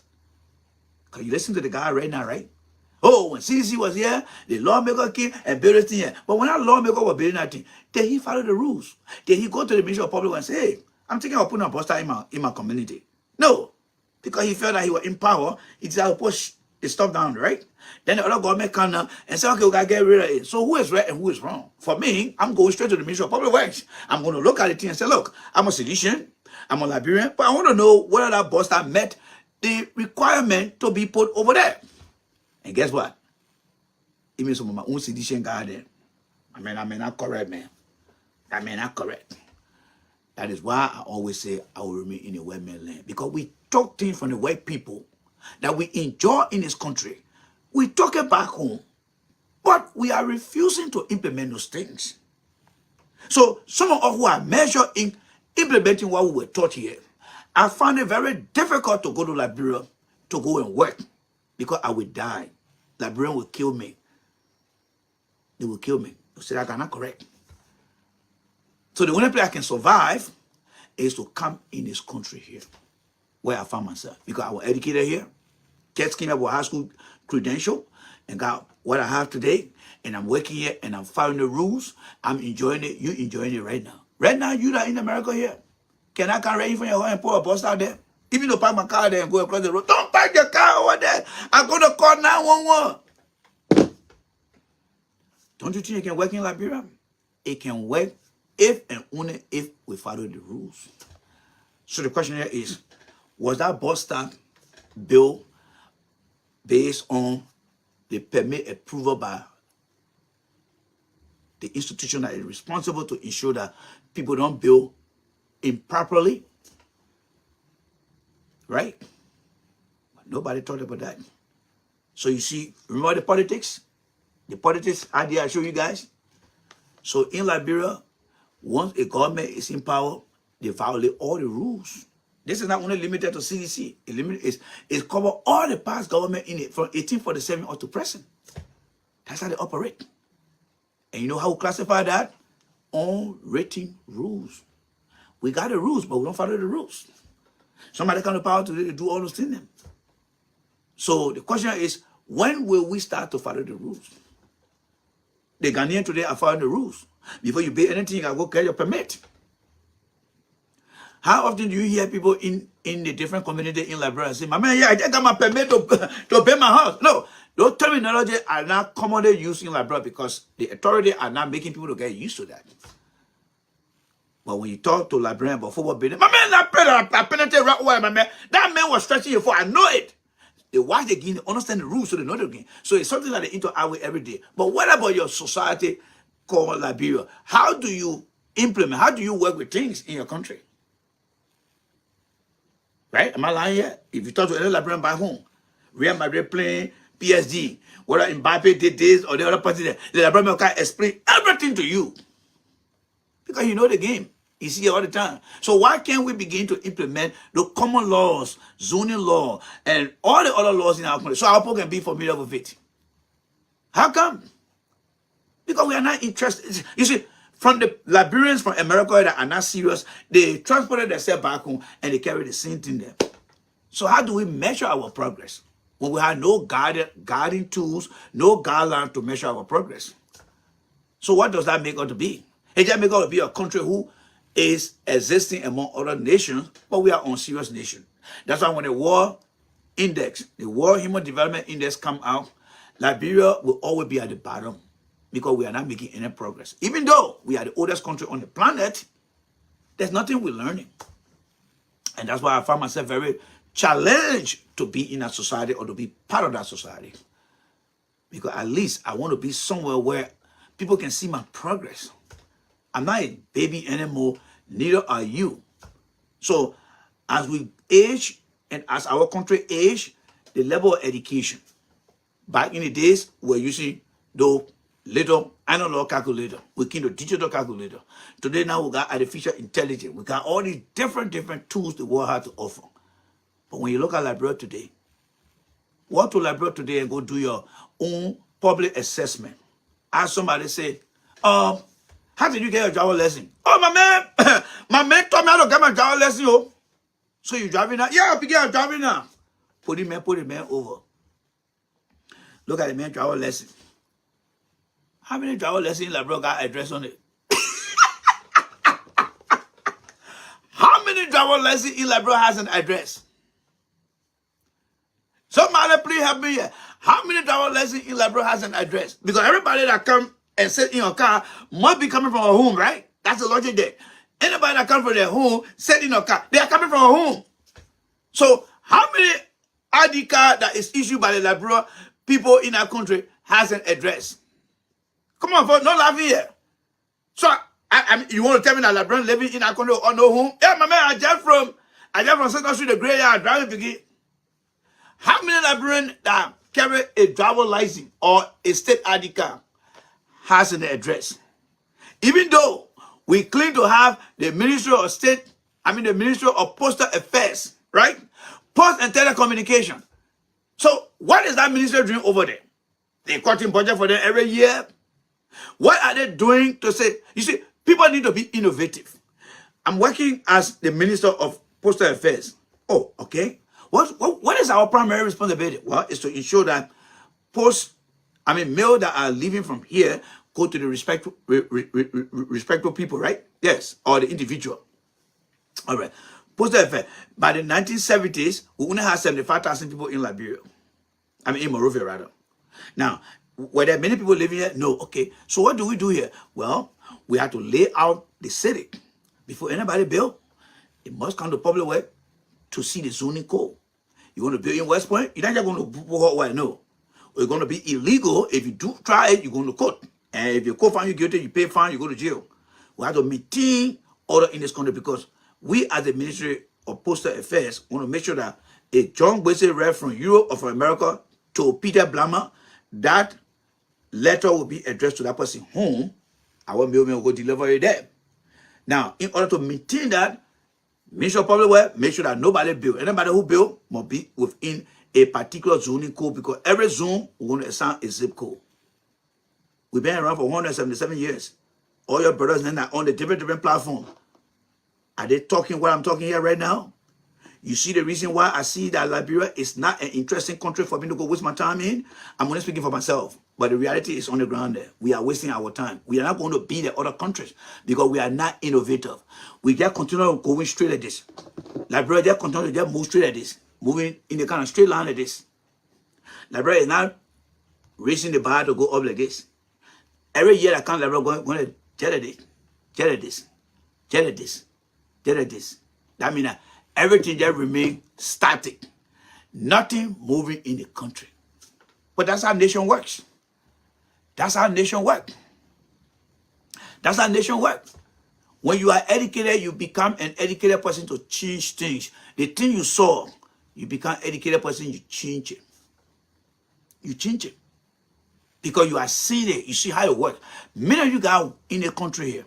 Because you listen to the guy right now, right? Oh, when CDC was here, the lawmaker came and built this thing here. But when that lawmaker was building that thing, did he follow the rules? Did he go to the Ministry of Public and say, hey, I'm thinking of putting a bus stop in my community? No. Because he felt that he was in power, he decided to push the stuff down, right? Then the other government come now and say, okay, we got to get rid of it. So who is right and who is wrong? For me, I'm going straight to the Ministry of Public Works. I'm going to look at the thing and say, look, I'm a Sedition, I'm a Liberian, but I want to know whether that bus stop met the requirement to be put over there. And guess what? Even some of my own Sedition garden, I may not correct, man. I may not correct. That is why I always say I will remain in the white man land. Because we talk things from the white people that we enjoy in this country. We talk it back home. But we are refusing to implement those things. So some of us who are measured in implementing what we were taught here, I find it very difficult to go to Liberia to go and work. Because I will die. Liberian will kill me. They will kill me. They say that I'm not correct. So the only place I can survive is to come in this country here, where I found myself. Because I was educated here, just came up with high school credential, and got what I have today, and I'm working here and I'm following the rules. I'm enjoying it. You enjoying it right now. Right now, you that in America here. Can I come right in from your home and put a bus out there? Even though park my car there and go across the road. Don't park your car over there. I'm going to call 911. Don't you think it can work in Liberia? It can work if and only if we follow the rules. So the question here is, was that bus stop built based on the permit approval by the institution that is responsible to ensure that people don't build improperly? Right? But nobody thought about that. So you see, remember the politics? The politics idea I show you guys? So in Liberia, once a government is in power, they violate all the rules. This is not only limited to CDC. It covers all the past government in it from 1847 up to present. That's how they operate. And you know how we classify that? Unwritten rules. We got the rules, but we don't follow the rules. Somebody come to power to do all those things. So the question is, when will we start to follow the rules? The Ghanaians today are following the rules. Before you pay anything, you can go get your permit. How often do you hear people in the different community in Liberia say, "My man, yeah, I just got my permit to pay my house"? No, those terminology are not commonly used in Liberia because the authority are not making people to get used to that. But when you talk to Liberian about football building, "My man, I penalty right away, my man. That man was stretching you for, I know it." They watch the game, they understand the rules, so they know the game. So it's something that they interact with every day. But what about your society called Liberia? How do you implement, how do you work with things in your country? Right? Am I lying here? If you talk to any Liberian back home, Real Madrid playing PSG, whether Mbappe did this or the other person, the Liberian can explain everything to you. Because you know the game. You see it all the time. So why can't we begin to implement the common laws, zoning law, and all the other laws in our country so our people can be familiar with it? How come? Because we are not interested. You see, from the Liberians from America that are not serious, they transported themselves back home and they carry the same thing there. So how do we measure our progress when we have no guiding tools, no guidelines to measure our progress? So what does that make us to be? It just make us to be a country who is existing among other nations, but we are unserious nation. That's why when the World Index, the World Human Development Index come out, Liberia will always be at the bottom because we are not making any progress. Even though we are the oldest country on the planet, there's nothing we're learning. And that's why I find myself very challenged to be in that society or to be part of that society. Because at least I want to be somewhere where people can see my progress. I'm not a baby anymore, neither are you. So as we age and as our country age, the level of education. Back in the days, we're using the little analog calculator. We came to digital calculator. Today now we got artificial intelligence. We got all these different tools the world has to offer. But when you look at Liberia today, walk to Liberia today and go do your own public assessment. Ask somebody, say, how did you get your driver lesson? Oh, my man, my man told me how to get my driver lesson. Oh. So you driving now? Yeah, I'm driving now. Put the man over. Look at the man driver lesson. How many driver lessons in Liberia got address on it? How many driver lessons in Liberia has an address? Somebody please help me here. How many driver lessons in Liberia has an address? Because everybody that come and sit in your car must be coming from a home, right? That's the logic there. Anybody that comes from their home, sit in a car, they are coming from a home. So how many ID card that is issued by the Liberia people in our country has an address? Come on, folks, no laughing here. So I mean, you want to tell me that Liberian living in our country or no home? Yeah, my man, I just from Second Street, the graveyard, driving begin. How many Liberians that carry a driver license or a state ID card has an address? Even though we claim to have the Ministry of State, the Ministry of Postal Affairs, right? Post and Telecommunication. So what is that ministry doing over there? They're cutting budget for them every year. What are they doing to say, you see, people need to be innovative. I'm working as the Minister of Postal Affairs. Oh, okay. What is our primary responsibility? Well, it's to ensure that post I mean, mail that are leaving from here go to the respectful people, right? Yes, or the individual. All right. Postal affair. By the 1970s, we only had 75,000 people in Liberia. I mean, in Monrovia, rather. Now, were there many people living here? No. Okay. So what do we do here? Well, we have to lay out the city. Before anybody build, it must come to public work to see the zoning code. You want to build in West Point? You're not just going to put what no. It's going to be illegal. If you do try it, you're going to court. And if your court find you guilty, you pay fine, you go to jail. We have to maintain order in this country because we as the Ministry of Postal Affairs want to make sure that a John Wesley read from Europe or from America to Peter Blammer, that letter will be addressed to that person home. I won't be able to go deliver it there. Now, in order to maintain that, Ministry of Public Works, make sure that nobody build. Anybody who build must be within a particular zoning code because every zone we're going to assign a zip code. We've been around for 177 years. All your brothers and on the different platforms. Are they talking what I'm talking here right now? You see the reason why I see that Liberia is not an interesting country for me to go waste my time in? I'm only speaking for myself. But the reality is on the ground there. We are wasting our time. We are not going to be the other countries because we are not innovative. We just continue going straight like this. Liberia just continue to just move straight like this. Moving in the kind of straight line like this. Liberia is not raising the bar to go up like this. Every year I can't Liberia going to tell this, tell this, tell this, tell this. That means that everything just remain static. Nothing moving in the country. But that's how nation works. That's how nation works. That's how nation works. When you are educated, you become an educated person to change things. The thing you saw, you become an educated person, you change it. You change it. Because you are seeing it. You see how it works. Many of you guys in the country here,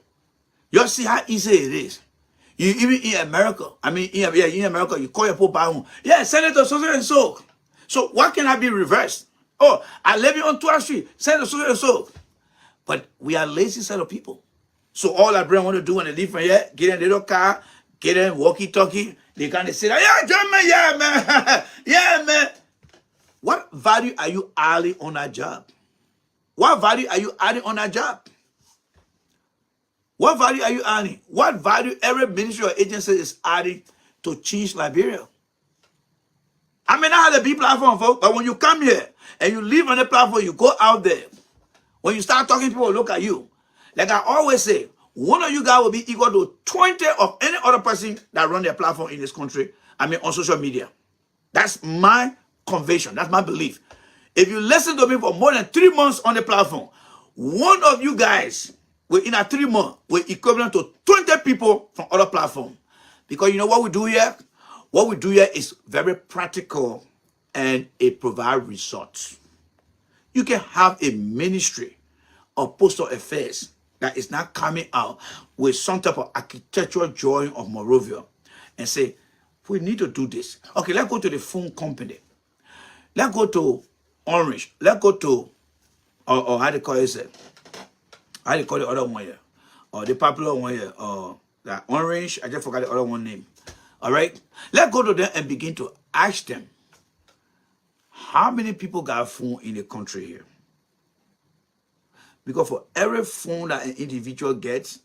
you see how easy it is. You even in America, in America, you call your people by home. Yeah, Senator so and so. So why can I be reversed? Oh, I live on 12th Street, Senator so and so. But we are lazy set of people. So all our brain want to do when they leave from here, get in a little car, get in walkie-talkie, they kind of say, yeah, John, man, yeah, man. Yeah, man. What value are you adding on that job? What value are you adding on that job? What value are you adding? What value every ministry or agency is adding to change Liberia? I may not have a big platform, folks, but when you come here and you live on the platform, you go out there. When you start talking, people will look at you. Like I always say, one of you guys will be equal to 20 of any other person that run their platform in this country, on social media. That's my conviction. That's my belief. If you listen to me for more than 3 months on the platform, one of you guys in a 3 months will equivalent to 20 people from other platforms. Because you know what we do here? What we do here is very practical and it provides results. You can have a ministry of postal affairs that is not coming out with some type of architectural drawing of Monrovia and say, we need to do this. Okay, let's go to the phone company. Let's go to Orange. Let's go to, or how do you call it? How do you call the other one here? Or the popular one here. That Orange, I just forgot the other one name. All right? Let's go to them and begin to ask them, how many people got a phone in the country here? Because for every phone that an individual gets,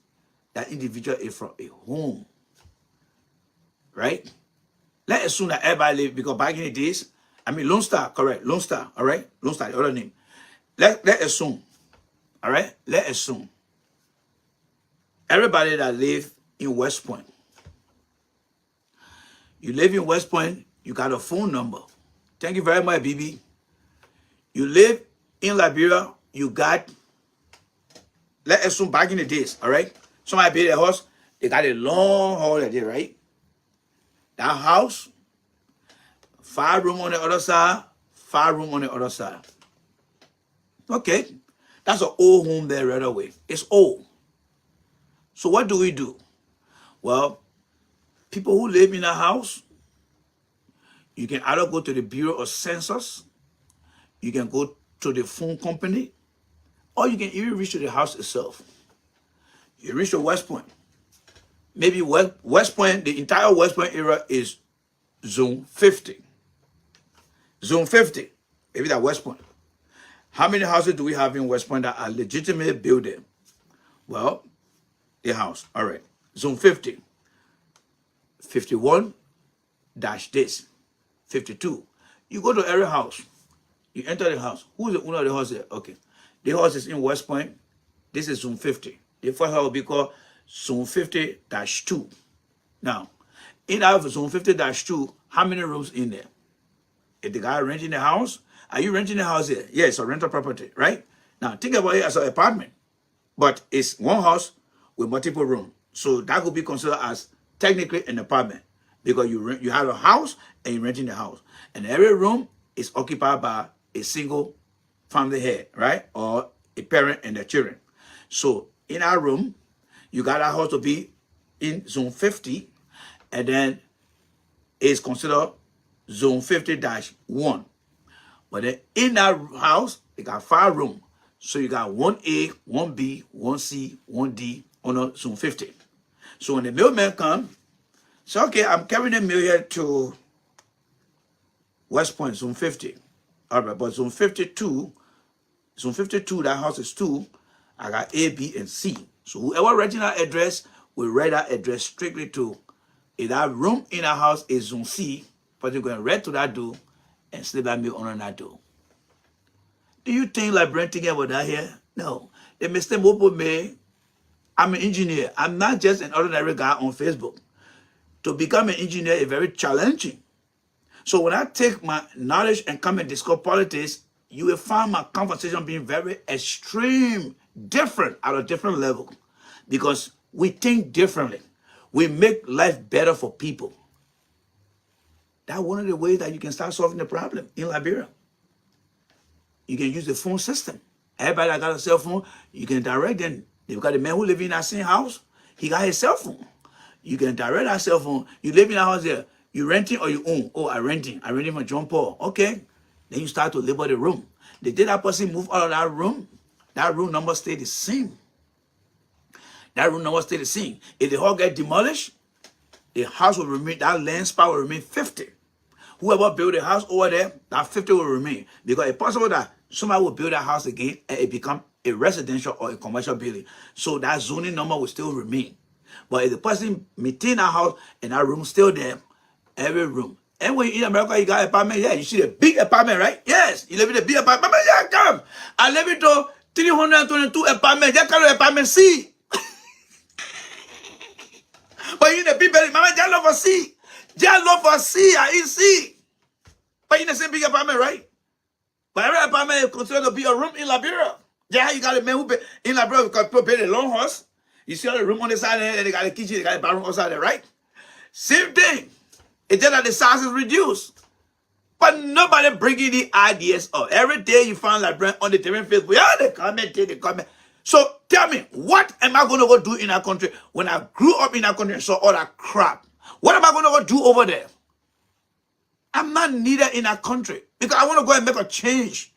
that individual is from a home. Right? Let's assume that everybody live, because back in the days, Lone Star, correct. Lone Star, all right? Lone Star, the other name. Let's assume, all right? Let's assume everybody that live in West Point. You live in West Point, you got a phone number. Thank you very much, BB. You live in Liberia, you got, let's assume back in the days, all right? Somebody built a house, they got a long hall there, right? That house, 5 rooms on the other side, 5 rooms on the other side. Okay, that's an old home there right away. It's old. So what do we do? Well, people who live in a house, you can either go to the Bureau of Census, you can go to the phone company, or you can even reach to the house itself. You reach to West Point. Maybe West Point, the entire West Point area is zone 50. Zone 50, maybe that West Point. How many houses do we have in West Point that are legitimate building? Well, the house. All right. Zone 50. 51 dash this. 52. You go to every house. You enter the house. Who's the owner of the house there? Okay. The house is in West Point. This is zone 50. The first house will be called zone 50-2. Now, in our zone 50-2, how many rooms in there? If the guy renting the house, are you renting the house here? Yeah, it's a rental property, right? Now, think about it as an apartment. But it's one house with multiple rooms. So that could be considered as technically an apartment because you have a house and you're renting the house. And every room is occupied by a single family head, right? Or a parent and their children. So in our room, you got our house to be in zone 50, and then it's considered zone 50-1. But then in that house, they got 5 rooms. So you got 1A, 1B, 1C, 1D on zone 50. So when the mailman comes, say, okay, I'm carrying the mail here to West Point, zone 50. All right, but zone 52, that house is 2. I got A, B, and C. So whoever writing that address will write that address strictly to, if that room in that house is zone C, but you're going to write to that door and slip that mail on that door. Do you think like Brent thinking about that here? No. The mistake Mopo made, I'm an engineer. I'm not just an ordinary guy on Facebook. To become an engineer is very challenging. So when I take my knowledge and come and discuss politics, you will find my conversation being very extreme, different at a different level. Because we think differently. We make life better for people. That's one of the ways that you can start solving the problem in Liberia. You can use the phone system. Everybody that got a cell phone, you can direct them. They've got the man who live in that same house, he got his cell phone. You can direct that cell phone. You live in a house there. You renting or you own? Oh, I'm renting. I'm renting from John Paul. Okay. Then you start to label the room. The day that person move out of that room number stay the same. That room number stay the same. If the whole get demolished, the house will remain, that land spot will remain 50. Whoever built the house over there, that 50 will remain. Because it's possible that somebody will build that house again and it become a residential or a commercial building. So that zoning number will still remain. But if the person maintain that house and that room still there, every room. And when in America, you got an apartment, yeah, you see the big apartment, right? Yes, you live in a big apartment. Yeah, come. I live in 322 apartment. That kind of apartment C. But in the big building, mama, just love for C. Just love for C, I in C. But in the same big apartment, right? But every apartment is considered to be a room in Liberia. Yeah, you got a man who in Liberia because people pay the long horse. You see all the room on the side there, and they got a kitchen, they got a bathroom outside there, right? Same thing. It's just that the size is reduced. But nobody bringing the ideas up. Every day you find Liberia on the different Facebook. Yeah, they comment. So tell me, what am I going to go do in that country when I grew up in that country and saw all that crap? What am I going to go do over there? I'm not needed in that country because I want to go and make a change.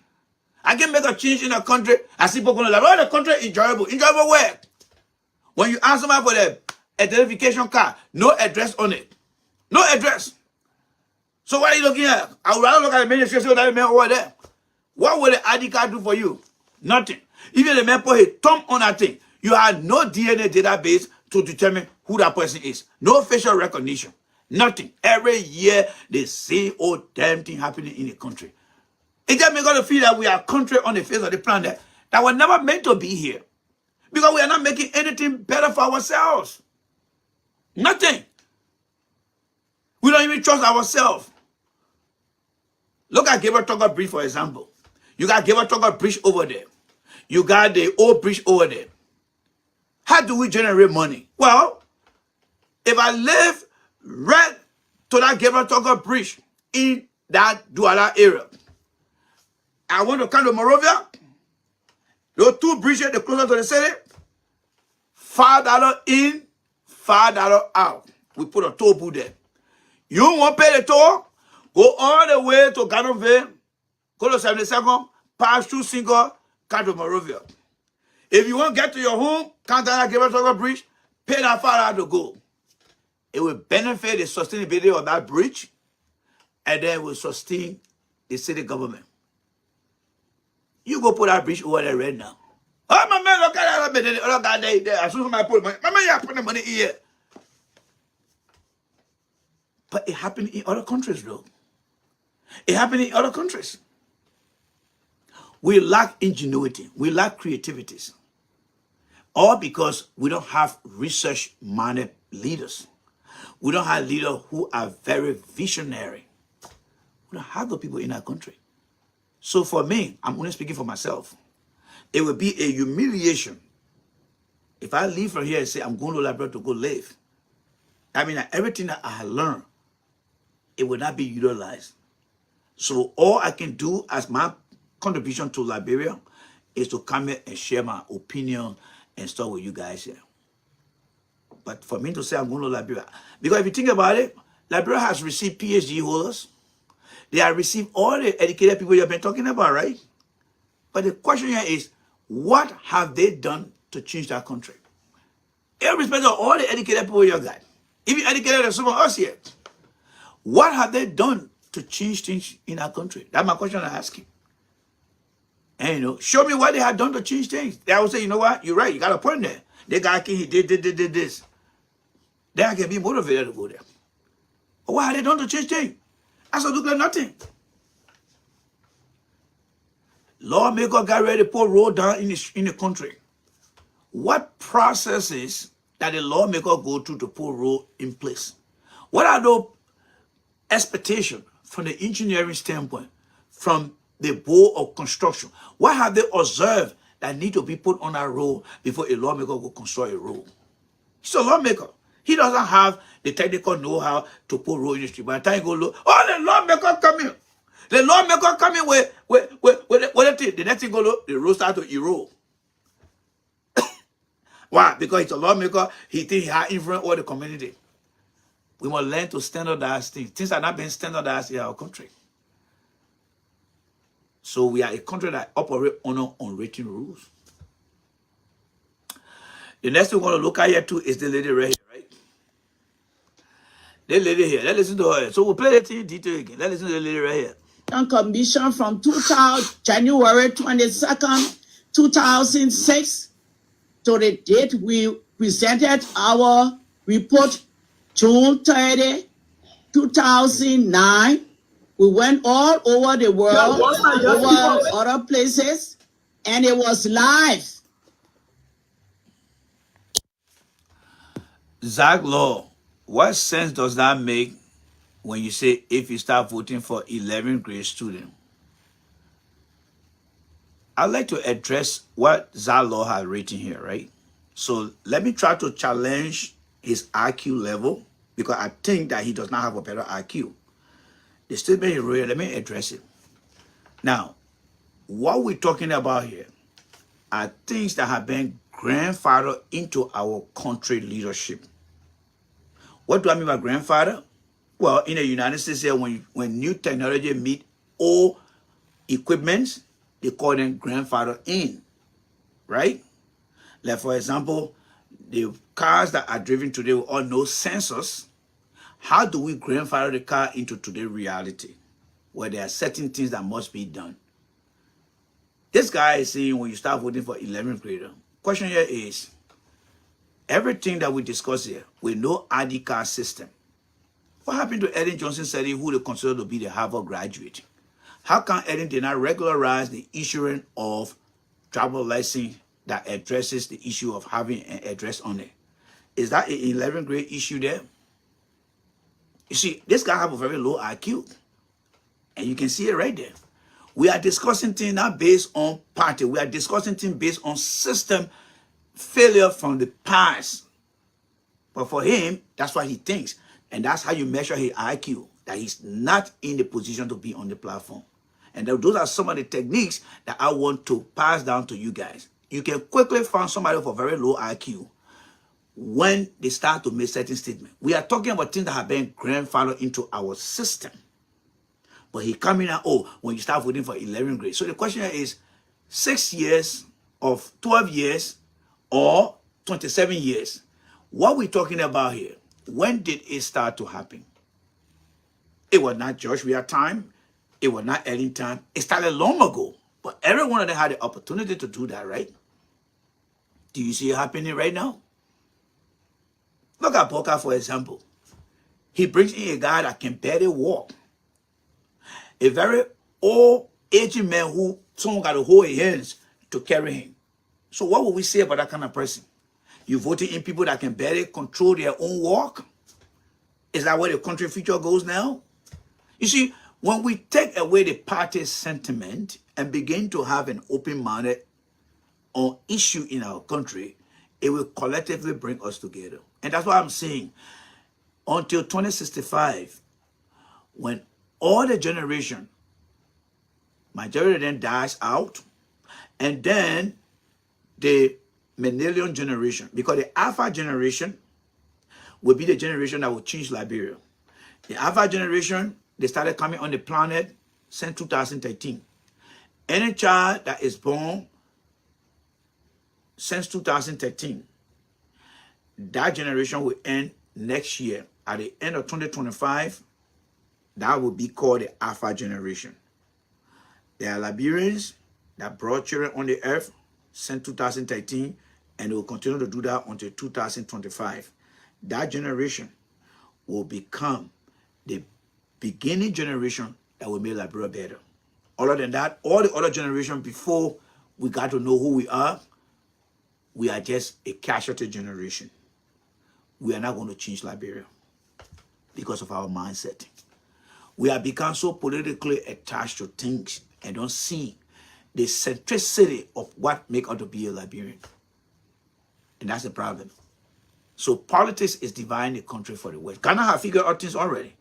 I can make a change in a country. I see people going to like, oh, the country is enjoyable. Enjoyable where? When you ask somebody for the identification card, no address on it. No address. So what are you looking at? I would rather look at the ministry of that man over there. What will the ID card do for you? Nothing. Even the man put his thumb on that thing. You have no DNA database to determine who that person is. No facial recognition. Nothing. Every year, the same old damn thing happening in the country. It just makes us feel that we are a country on the face of the planet that were never meant to be here. Because we are not making anything better for ourselves. Nothing. We don't even trust ourselves. Look at Gabriel Tucker Bridge, for example. You got Gabriel Tucker Bridge over there. You got the old bridge over there. How do we generate money? Well, if I live right to that Gabriel Tucker Bridge in that Douala area, I want to come to Monrovia. Those 2 bridges, the closer to the city, $5 in, $5 out. We put a toll booth there. You won't pay the toll, go all the way to Ganouville, go to 72nd, pass through Single, come to Monrovia. If you want to get to your home, come down that Gabriel Tucker Bridge, pay that $5 to go. It will benefit the sustainability of that bridge, and then it will sustain the city government. You go put that bridge over there right now. Oh, my man, look at that. Look at that. As soon as I put money, my man, you put the money here. But it happened in other countries, though. It happened in other countries. We lack ingenuity. We lack creativities. All because we don't have research-minded leaders. We don't have leaders who are very visionary. We don't have the people in our country. So for me, I'm only speaking for myself. It would be a humiliation if I leave from here and say, I'm going to Liberia to go live. I mean, everything that I have learned, it will not be utilized. So all I can do as my contribution to Liberia is to come here and share my opinion and stuff with you guys here. But for me to say I'm going to Liberia, because if you think about it, Liberia has received PhD holders. They have received all the educated people you've been talking about, right? But the question here is, what have they done to change that country? Irrespective of all the educated people you got, even educated as some of us here, what have they done to change things in our country? That's my question I'm asking. And, you know, show me what they have done to change things. They will say, you know what? You're right. You got a point there. The guy he did this. Then I can be motivated to go there. But what have they done to change things? That's look like nothing. Lawmaker got ready to put road down in the country. What processes that the lawmaker go through to put road in place? What are those expectations from the engineering standpoint, from the board of construction? What have they observed that need to be put on that road before a lawmaker will construct a road? He's a lawmaker. He doesn't have the technical know-how to put road in the street. By the time you go look, oh, the lawmaker coming. The lawmaker coming with the next thing go look, the road start to erode. Why? Because he's a lawmaker, he thinks he has influence over the community. We must learn to standardize things. Things are not being standardized in our country. So we are a country that operates on unwritten rules. The next thing we're going to look at here too is the lady right here, right? The lady here. Let's listen to her. So we'll play that in detail again. Let's listen to the lady right here. Commission from January 22nd, 2006 to the date we presented our report, June 30, 2009. We went all over the world, over other places, and it was live. Zach Law, what sense does that make when you say if you start voting for 11th grade student? I'd like to address what Zach Law has written here, right? So let me try to challenge his IQ level, because I think that he does not have a better IQ. The statement he wrote, let me address it. Now, what we're talking about here are things that have been grandfathered into our country leadership. What do I mean by grandfather? Well, in the United States here, when new technology meet old equipment, they call them grandfather in, right? Like, for example, the cars that are driven today with all no sensors. How do we grandfather the car into today's reality, where there are certain things that must be done? This guy is saying when you start voting for 11th grader, question here is, everything that we discuss here with no ID card system. What happened to Ellen Johnson said who they consider to be the Harvard graduate? How come Ellen did not regularize the issuing of driver's license that addresses the issue of having an address on it? Is that an 11th grade issue there? You see, this guy have a very low IQ. And you can see it right there. We are discussing things not based on party. We are discussing things based on system failure from the past. But for him, that's what he thinks. And that's how you measure his IQ, that he's not in the position to be on the platform. And those are some of the techniques that I want to pass down to you guys. You can quickly find somebody with a very low IQ when they start to make certain statements. We are talking about things that have been grandfathered into our system. But he coming out, oh, when you start voting for 11th grade. So the question is 6 years of 12 years or 27 years. What we're talking about here, when did it start to happen? It was not Joshua time. It was not Ellen time. It started long ago. But every one of them had the opportunity to do that, right? Do you see it happening right now? Look at Boca, for example. He brings in a guy that can barely walk. A very old, aging man who someone got to hold his hands to carry him. So what would we say about that kind of person? You voting in people that can barely control their own walk? Is that where the country future goes now? You see, when we take away the party sentiment and begin to have an open-minded on issue in our country, it will collectively bring us together. And that's why I'm saying, until 2065, when all the generation, majority of them dies out, and then the millennium generation, because the Alpha generation will be the generation that will change Liberia. The Alpha generation, they started coming on the planet since 2013. Any child that is born since 2013, that generation will end next year. At the end of 2025, that will be called the Alpha generation. There are Liberians that brought children on the earth since 2013, and they will continue to do that until 2025. That generation will become the beginning generation that will make Liberia better. Other than that, all the other generations before we got to know who we are just a casualty generation. We are not going to change Liberia because of our mindset. We have become so politically attached to things and don't see the centricity of what makes us to be a Liberian. And that's the problem. So politics is dividing the country for the West. Ghana have figured out things already.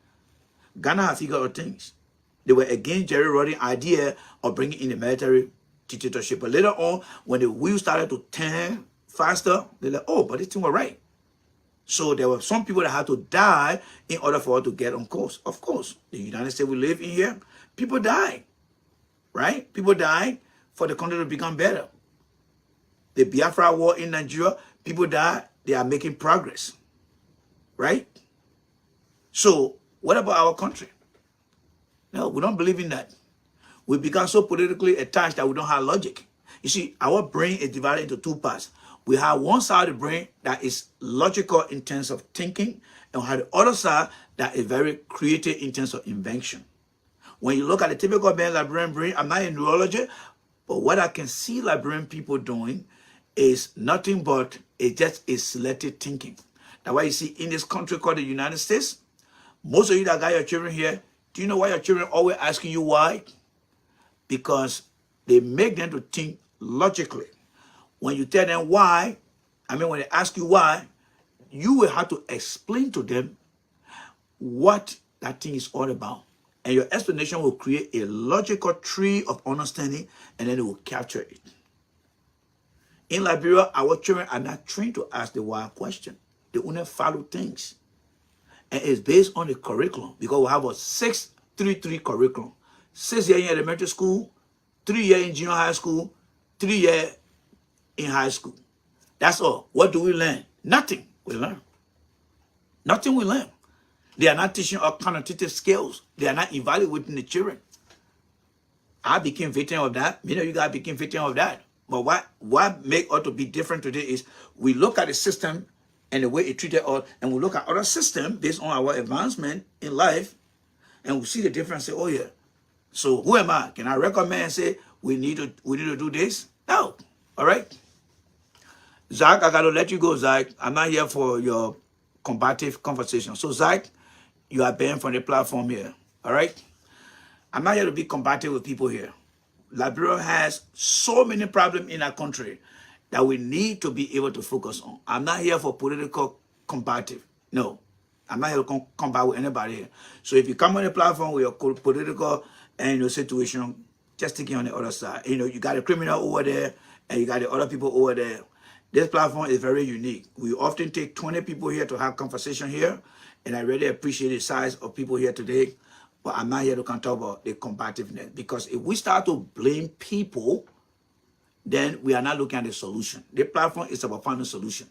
Ghana have figured out things. They were against Jerry Rodden's idea of bringing in the military dictatorship. But later on, when the wheels started to turn faster, they're like, oh, but this thing was right. So there were some people that had to die in order for us to get on course. Of course, the United States we live in here, people die, right? People die for the country to become better. The Biafra war in Nigeria, people die, they are making progress, right? So what about our country? No, we don't believe in that. We become so politically attached that we don't have logic. You see, our brain is divided into two parts. We have one side of the brain that is logical in terms of thinking, and we have the other side that is very creative in terms of invention. When you look at the typical Liberian brain, I'm not a neurologist, but what I can see Liberian people doing is nothing but just a selective thinking. That's why you see in this country called the United States, most of you that got your children here, do you know why your children always asking you why? Because they make them to think logically. When you tell them why, when they ask you why, you will have to explain to them what that thing is all about. And your explanation will create a logical tree of understanding, and then it will capture it. In Liberia, our children are not trained to ask the why question. They only follow things. And it's based on the curriculum, because we have a 6-3-3 curriculum. 6 years in elementary school, 3 years in junior high school, 3 years in high school. That's all. What do we learn? Nothing we learn. Nothing we learn. They are not teaching us cognitive skills. They are not evaluating the children. I became victim of that. Many of you guys became victim of that. But what make us to be different today is we look at the system and the way it treated us, and we look at other systems based on our advancement in life, and we see the difference. Say, oh yeah. So who am I? Can I recommend and say we need to do this? No. All right. Zach, I gotta let you go, Zach. I'm not here for your combative conversation. So Zach, you are banned from the platform here. All right. I'm not here to be combative with people here. Liberia has so many problems in our country that we need to be able to focus on. I'm not here for political combative. No, I'm not here to combat with anybody here. So if you come on the platform with your political and your situation, just take it on the other side. You know, you got a criminal over there and you got the other people over there. This platform is very unique. We often take 20 people here to have conversation here, and I really appreciate the size of people here today. But I'm not here to talk about the combativeness, because if we start to blame people, then we are not looking at the solution. The platform is about finding a solution.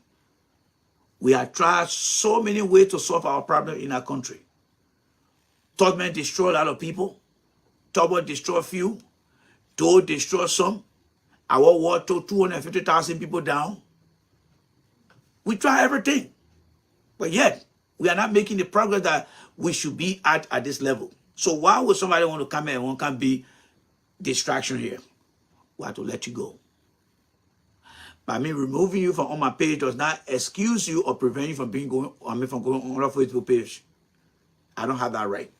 We have tried so many ways to solve our problem in our country. Tubman destroyed a lot of people. Tubman destroyed few. Though destroy some, our war took 250,000 people down. We try everything. But yet, we are not making the progress that we should be at this level. So why would somebody want to come here and want to be distraction here? We have to let you go. By me removing you from on my page does not excuse you or prevent you from going on our Facebook page. I don't have that right.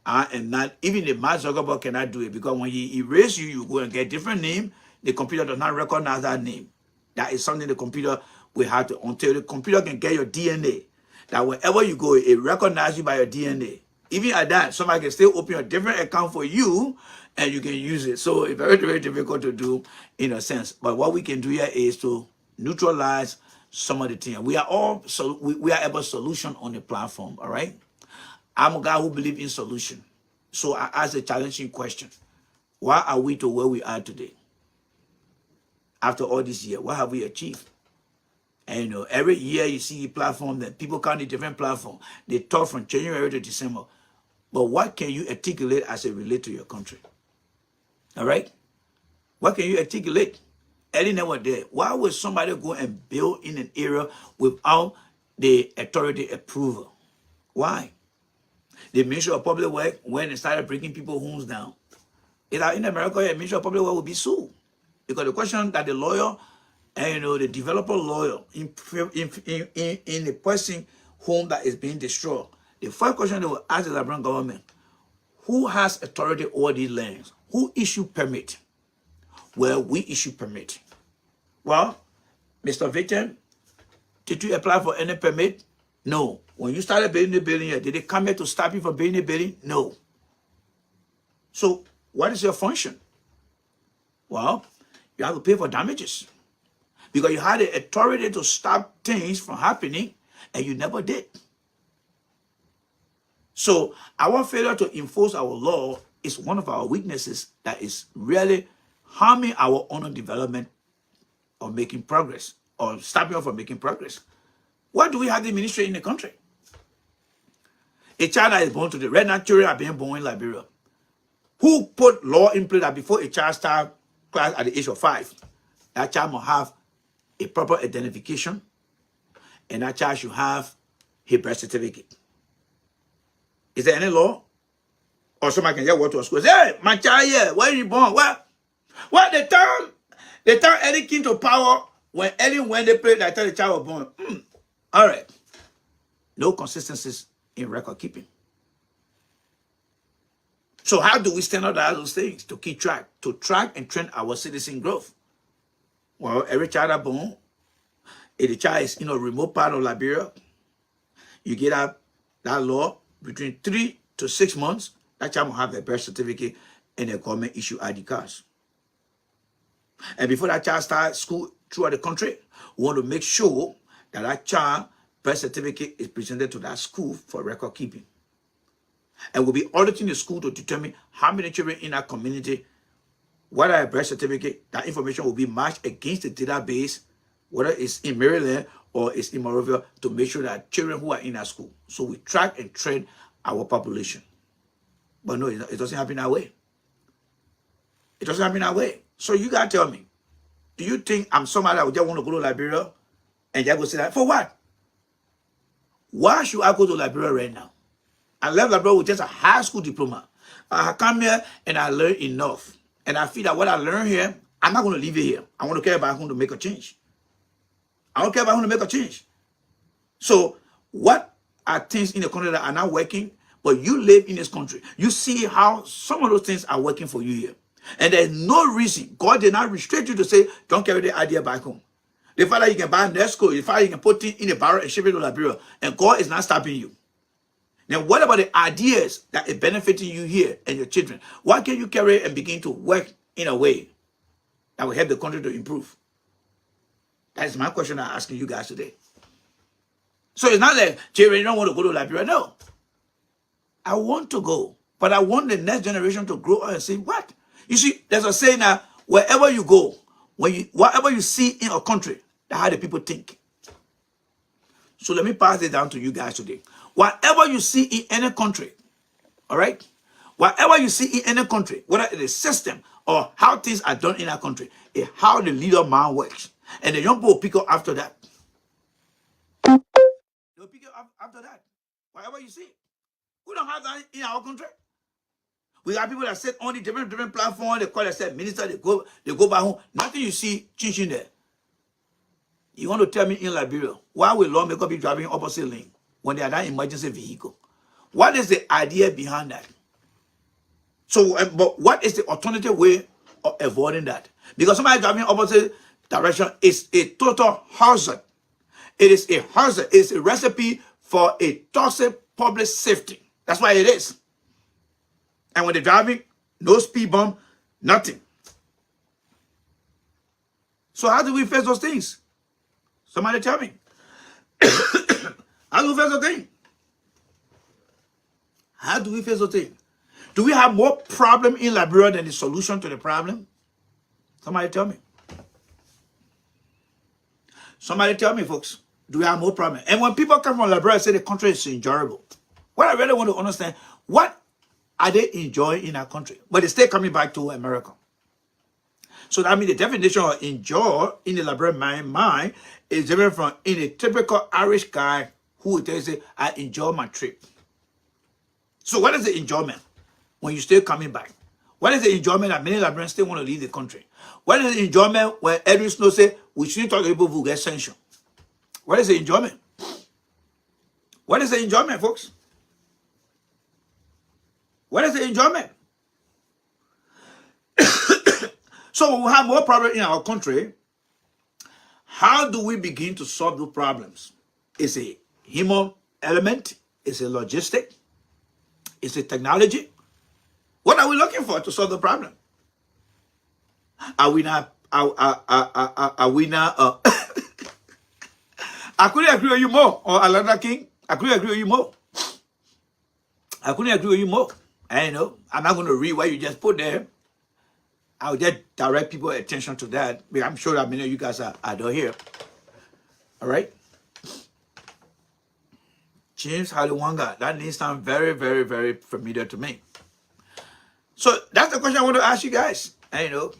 I am not, even the Mark Zuckerberg cannot do it, because when he erase you, you go and get a different name. The computer does not recognize that name. That is something the computer will have to, until the computer can get your DNA. That wherever you go, it recognizes you by your DNA. Even at that, somebody can still open a different account for you and you can use it. So it's very, very difficult to do in a sense. But what we can do here is to neutralize some of the things. We are all, so we are able solution on the platform, all right? I'm a guy who believes in solution. So I ask a challenging question. Why are we to where we are today? After all this year, what have we achieved? And you know, every year you see the platform that people count the different platform. They talk from January to December. But what can you articulate as it relates to your country? All right? What can you articulate? Eddie never did. Why would somebody go and build in an area without the authority approval? Why? The Ministry of Public Works, when they started breaking people's homes down, in America, the Ministry of Public Works will be sued. Because the question that the lawyer and you know the developer lawyer in the person home that is being destroyed, the first question they will ask the Liberian government: who has authority over these lands? Who issue permit? Well, we issue permit. Well, Mr. Victim, did you apply for any permit? No. When you started building the building here, did they come here to stop you from building the building? No. So what is your function? Well, you have to pay for damages. Because you had the authority to stop things from happening, and you never did. So our failure to enforce our law is one of our weaknesses that is really harming our own development or making progress, or stopping us from making progress. Why do we have the ministry in the country? A child that is born today, right now children are being born in Liberia. Who put law in place that before a child starts class at the age of 5, that child must have a proper identification, and that child should have his birth certificate? Is there any law? Or somebody can just walk to a school and say, hey, my child here, where are you born? Well, the time Eddie came to power, when they played that time the child was born. All right. No consistencies in record keeping. So how do we stand out those things to keep track, to track and train our citizen growth? Well, every child that born, if the child is in a remote part of Liberia, you get out that law between 3 to 6 months, that child will have their birth certificate and their government issue ID cards. And before that child starts school throughout the country, we want to make sure that that child birth certificate is presented to that school for record keeping. And we'll be auditing the school to determine how many children in that community, what are a birth certificate. That information will be matched against the database, whether it's in Maryland or it's in Monrovia, to make sure that children who are in that school. So we track and train our population. But no, it doesn't happen that way. It doesn't happen that way. So you got to tell me, do you think I'm somebody that would just want to go to Liberia and just go say that? For what? Why should I go to Liberia right now? I left Liberia with just a high school diploma. I come here and I learned enough. And I feel that what I learned here, I'm not going to leave it here. I want to care about who to make a change. I don't care about who to make a change. So what are things in the country that are not working, but you live in this country? You see how some of those things are working for you here. And there's no reason. God did not restrict you to say, don't carry the idea back home. The fact that you can buy Nesco, the fact that you can put it in a barrel and ship it to Liberia, and God is not stopping you. Now, what about the ideas that are benefiting you here and your children? Why can't you carry it and begin to work in a way that will help the country to improve? That is my question I'm asking you guys today. So it's not like, Jerry, you don't want to go to Liberia. No. I want to go, but I want the next generation to grow up and say, what? You see, there's a saying now, wherever you go, whatever you see in a country, that's how the people think. So let me pass it down to you guys today. Whatever you see in any country, all right? Whatever you see in any country, whether it is system or how things are done in our country. It's how the leader man works. And the young people will pick up after that. They'll pick up after that. Whatever you see. We don't have that in our country. We have people that sit on the different platforms. They call themselves minister. They go back home. Nothing you see changing there. You want to tell me in Liberia, why will lawmakers be driving opposite lane when they are not emergency vehicle? What is the idea behind that? So, but what is the alternative way of avoiding that? Because somebody driving opposite direction is a total hazard. It is a hazard. It's a recipe for a toxic public safety. That's why it is. And when they're driving, no speed bump, nothing. So how do we face those things? Somebody tell me. How do we face those things? How do we face those things? Do we have more problem in Liberia than the solution to the problem? Somebody tell me. Somebody tell me, folks. Do we have more problem? And when people come from Liberia and say the country is enjoyable, what I really want to understand, what are they enjoying in our country? But they still coming back to America. So that means the definition of enjoy in the Liberian mind is different from in a typical Irish guy who would tell you, I enjoy my trip. So what is the enjoyment when you still coming back? What is the enjoyment that many Liberians still want to leave the country? What is the enjoyment when Edwin Snow say we shouldn't talk to people who get sanctioned? What is the enjoyment? What is the enjoyment, folks? What is the enjoyment? So when we have more problems in our country, how do we begin to solve those problems? It's a human element, it's a logistic, it's a technology. What are we looking for to solve the problem? Are we not? Are we not? I couldn't agree with you more, or Alana King. I couldn't agree with you more. I couldn't agree with you more. I know. I'm not going to read what you just put there. I'll just direct people's attention to that. I'm sure that many of you guys are down here. All right. James Haliwanga. That name sounds very, very, very familiar to me. So that's the question I want to ask you guys. And,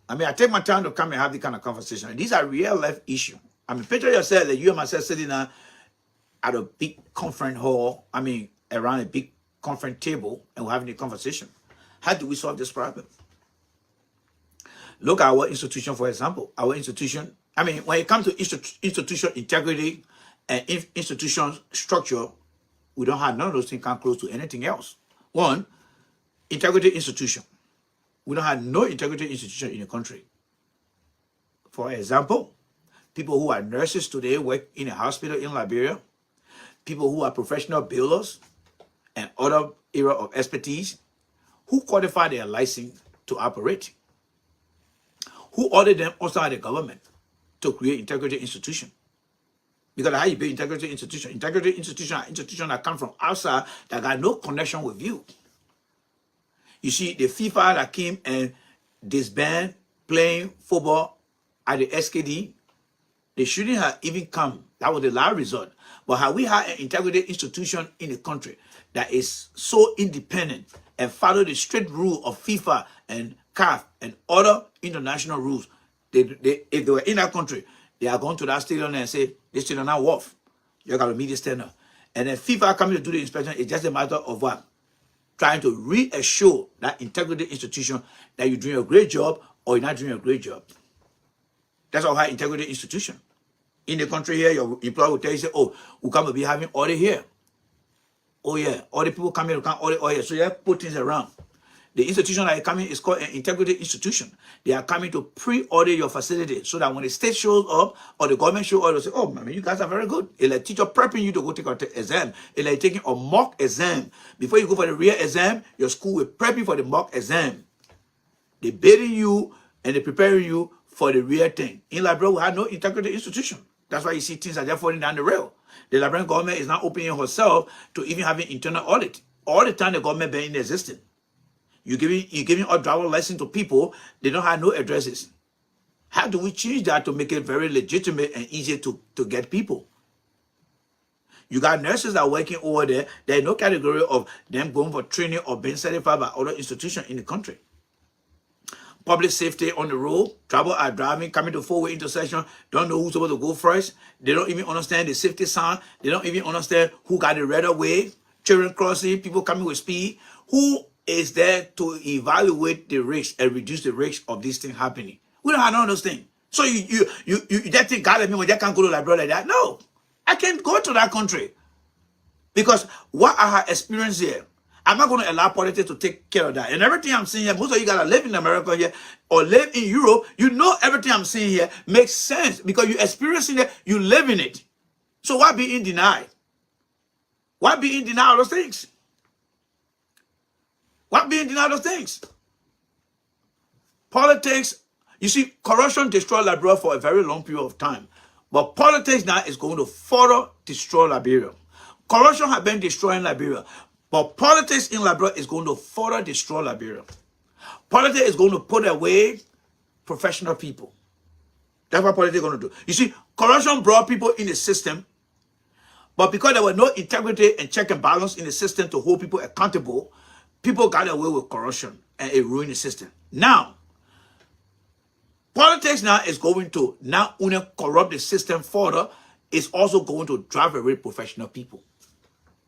I take my time to come and have this kind of conversation. These are real life issues. Picture yourself that you and myself sitting at a big conference hall. Around a big conference table, and we're having a conversation. How do we solve this problem? Look at our institution, for example. Our institution, when it comes to institution integrity and institution structure, we don't have none of those things come close to anything else. One, integrity institution. We don't have no integrity institution in the country. For example, people who are nurses today work in a hospital in Liberia. People who are professional builders and other area of expertise, who qualify their license to operate? Who ordered them outside the government to create integrity institution? Because how you build integrity institution? Integrity institution are institutions that come from outside that got no connection with you. You see, the FIFA that came and disbanded playing football at the SKD, they shouldn't have even come. That was the last resort. But have we had an integrity institution in the country that is so independent and follow the strict rule of FIFA and CAF and other international rules? If they were in that country, they are going to that stadium and say, this stadium not worth. You got to meet the standard. And then FIFA coming to do the inspection, it's just a matter of what? Trying to reassure that integrity institution that you're doing a great job or you're not doing a great job. That's our high integrity institution. In the country here, your employer will tell you, say, oh, we come to be having audit here. Oh yeah, all the people coming to come audit here. So you have to put things around. The institution that is coming is called an integrity institution. They are coming to pre-audit your facility so that when the state shows up or the government shows up, they'll say, oh, you guys are very good. It's like teacher prepping you to go take an exam. It's like taking a mock exam. Before you go for the real exam, your school will prep you for the mock exam. They're baiting you and they're preparing you for the real thing. In Liberia, we have no integrity institution. That's why you see things are just falling down the rail. The Liberian government is not opening herself to even having internal audit. All the time the government been in existence. You're giving a driver license to people, they don't have no addresses. How do we change that to make it very legitimate and easy to get people? You got nurses that are working over there. There's no category of them going for training or being certified by other institutions in the country. public safety on the road. Trouble are driving, coming to four-way intersection, don't know who's supposed to go first. They don't even understand the safety sign. They don't even understand who got the right of way. Children crossing, people coming with speed. Who is there to evaluate the risk and reduce the risk of this thing happening? We don't have none of those things. So you that think God let me when they can't go to like brother like that. No, I can't go to that country. Because what I have experienced here, I'm not going to allow politics to take care of that. And everything I'm seeing here, most of you guys live in America here or live in Europe, you know everything I'm seeing here makes sense because you're experiencing it, you live in it. So why be in denial? Why be in denial of those things? Why be in denial of those things? Politics, you see, corruption destroyed Liberia for a very long period of time. But politics now is going to further destroy Liberia. Corruption has been destroying Liberia. But politics in Liberia is going to further destroy Liberia. Politics is going to put away professional people. That's what politics is going to do. You see, corruption brought people in the system, but because there was no integrity and check and balance in the system to hold people accountable, people got away with corruption and it ruined the system. Now, politics now is going to not only corrupt the system further, it's also going to drive away professional people.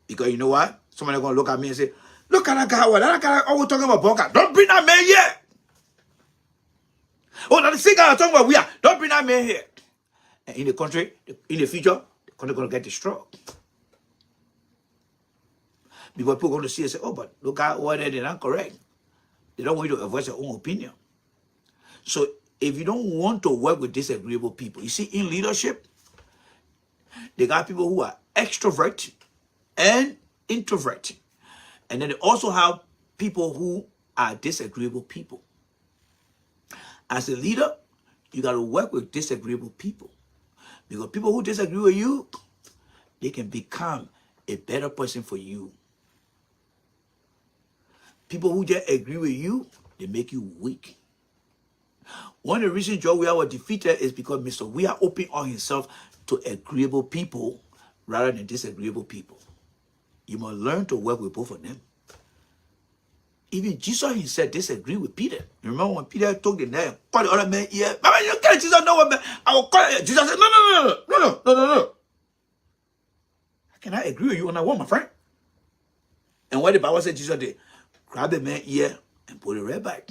Because you know what? Somebody going to look at me and say, look at that guy. That guy always talking about Bunker. Don't bring that man here. Oh, now the same guy talking about we are. Don't bring that man here. And in the country, in the future, the country going to get destroyed. Because people are going to see and say, oh, but look at over there, they're not correct. They don't want you to voice your own opinion. So if you don't want to work with disagreeable people, you see, in leadership, they got people who are extrovert and introvert. And then they also have people who are disagreeable people. As a leader, you got to work with disagreeable people. Because people who disagree with you, they can become a better person for you. People who just agree with you, they make you weak. One of the reasons George Weah was defeated is because Mr. Weah opened on himself to agreeable people rather than disagreeable people. You must learn to work with both of them. Even Jesus himself disagreed with Peter. You remember when Peter took the nail, called the other man, yeah, but you can't, Jesus know what man. I will call it. Jesus said, no. How can I agree with you on that one, my friend? And what the Bible said Jesus did, grab the man ear and put it right back.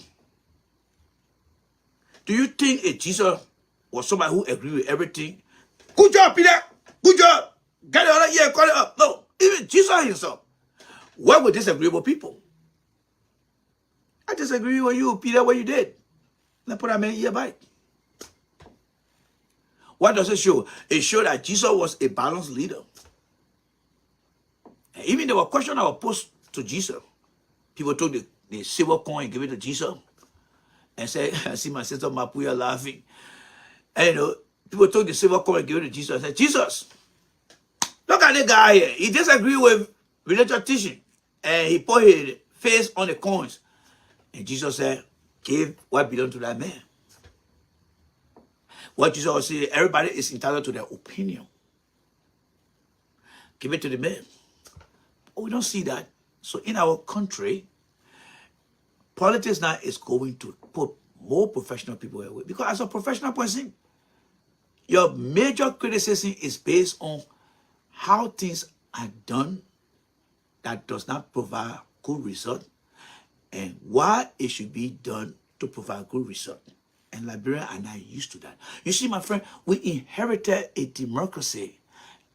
Do you think if Jesus was somebody who agreed with everything? Good job, Peter. Good job. Get the other ear, call it up. No, even Jesus himself worked with disagreeable people. I disagree with you, Peter, what you did. Let's put that man ear back. What does it show? It showed that Jesus was a balanced leader. And even there were questions that were posed to Jesus. People took the silver coin and gave it to Jesus. And said, I see my sister Mapuya laughing. And you know, people took the silver coin and gave it to Jesus and said, Jesus, look at the guy here. He disagreed with religious teaching. And he put his face on the coins. And Jesus said, give what belongs to that man. What Jesus was saying, everybody is entitled to their opinion. Give it to the man. But we don't see that. So in our country, politics now is going to put more professional people away. Because as a professional person, your major criticism is based on how things are done that does not provide good result and why it should be done to provide good result. And Liberians are not used to that. You see, my friend, we inherited a democracy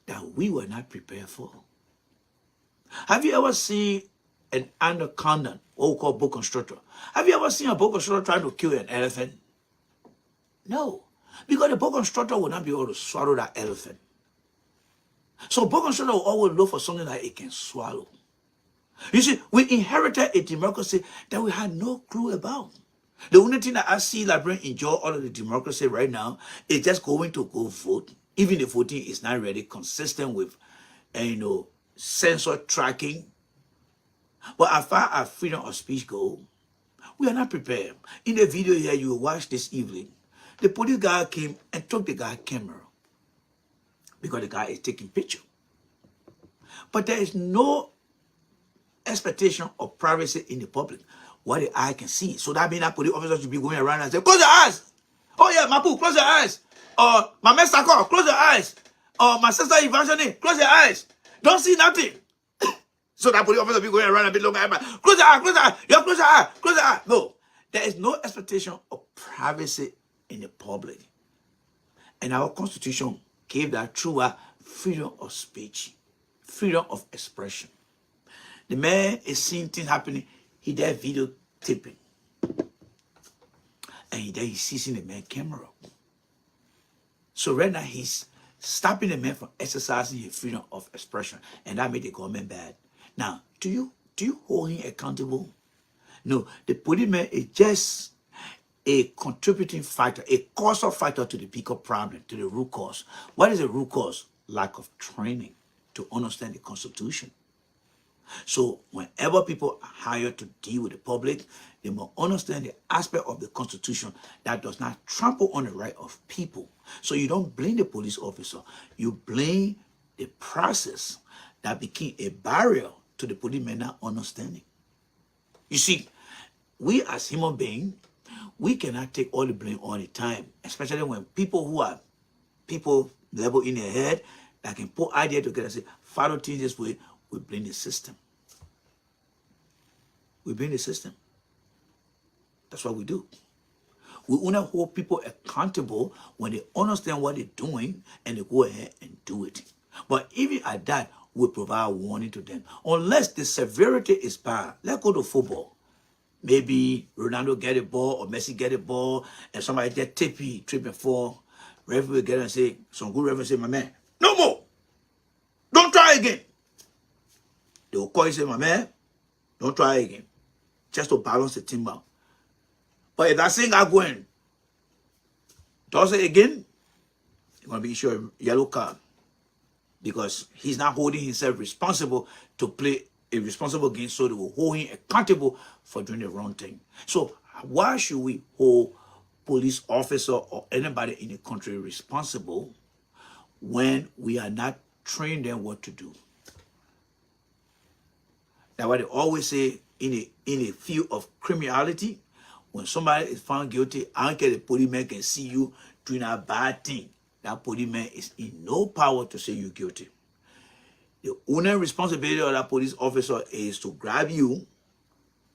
that we were not prepared for. Have you ever seen an anaconda, what we call boa constrictor? Have you ever seen a boa constrictor trying to kill an elephant? No, because the boa constrictor will not be able to swallow that elephant. So boa constrictor will always look for something that it can swallow. You see, we inherited a democracy that we had no clue about. The only thing that I see Liberians enjoy all of the democracy right now is just going to go vote. Even the voting is not really consistent with, censor tracking. But as far as freedom of speech goes, we are not prepared. In the video here you will watch this evening, the police guy came and took the guy's camera because the guy is taking picture. But there is no expectation of privacy in the public. what the eye can see. So that means that police officer should be going around and say, close your eyes. Oh yeah, Mapu, close your eyes. Or my man Sako, close your eyes. Or my sister Evangeline, close your eyes. Don't see nothing. So that police officer be going around and be looking at my close your eye, close your eye. You close your eye, close your eye. No, there is no expectation of privacy in the public. And our constitution gave that true freedom of speech, freedom of expression. The man is seeing things happening. He there videotaping. And he's seizing the man camera. So right now he's stopping the man from exercising his freedom of expression. And that made the government bad. Now, do you hold him accountable? No, the policeman is just a contributing factor, a causal factor to the bigger problem, to the root cause. What is the root cause? Lack of training to understand the Constitution. So whenever people are hired to deal with the public, they must understand the aspect of the Constitution that does not trample on the right of people. So you don't blame the police officer. You blame the process that became a barrier to the policemen not understanding. You see, we as human beings, we cannot take all the blame all the time, especially when people who are people level in their head that can put ideas together and say, follow things this way, we blame the system. We blame the system. That's what we do. We want to hold people accountable when they understand what they're doing and they go ahead and do it. But even at that, we provide warning to them. Unless the severity is bad, let's go to football. Maybe Ronaldo get a ball or Messi get a ball and somebody get tripping fall. Referee will get and say, some good referee say, my man, no more. Don't try again. They will call you and say, my man, don't try again. Just to balance the team out. But if that thing are going, does it again, you're going to be issued a yellow card. Because he's not holding himself responsible to play a responsible game, so they will hold him accountable for doing the wrong thing. So why should we hold police officer or anybody in the country responsible when we are not training them what to do? That's why they always say in a field of criminality, when somebody is found guilty, I don't care the policeman can see you doing a bad thing. That policeman is in no power to say you're guilty. The only responsibility of that police officer is to grab you,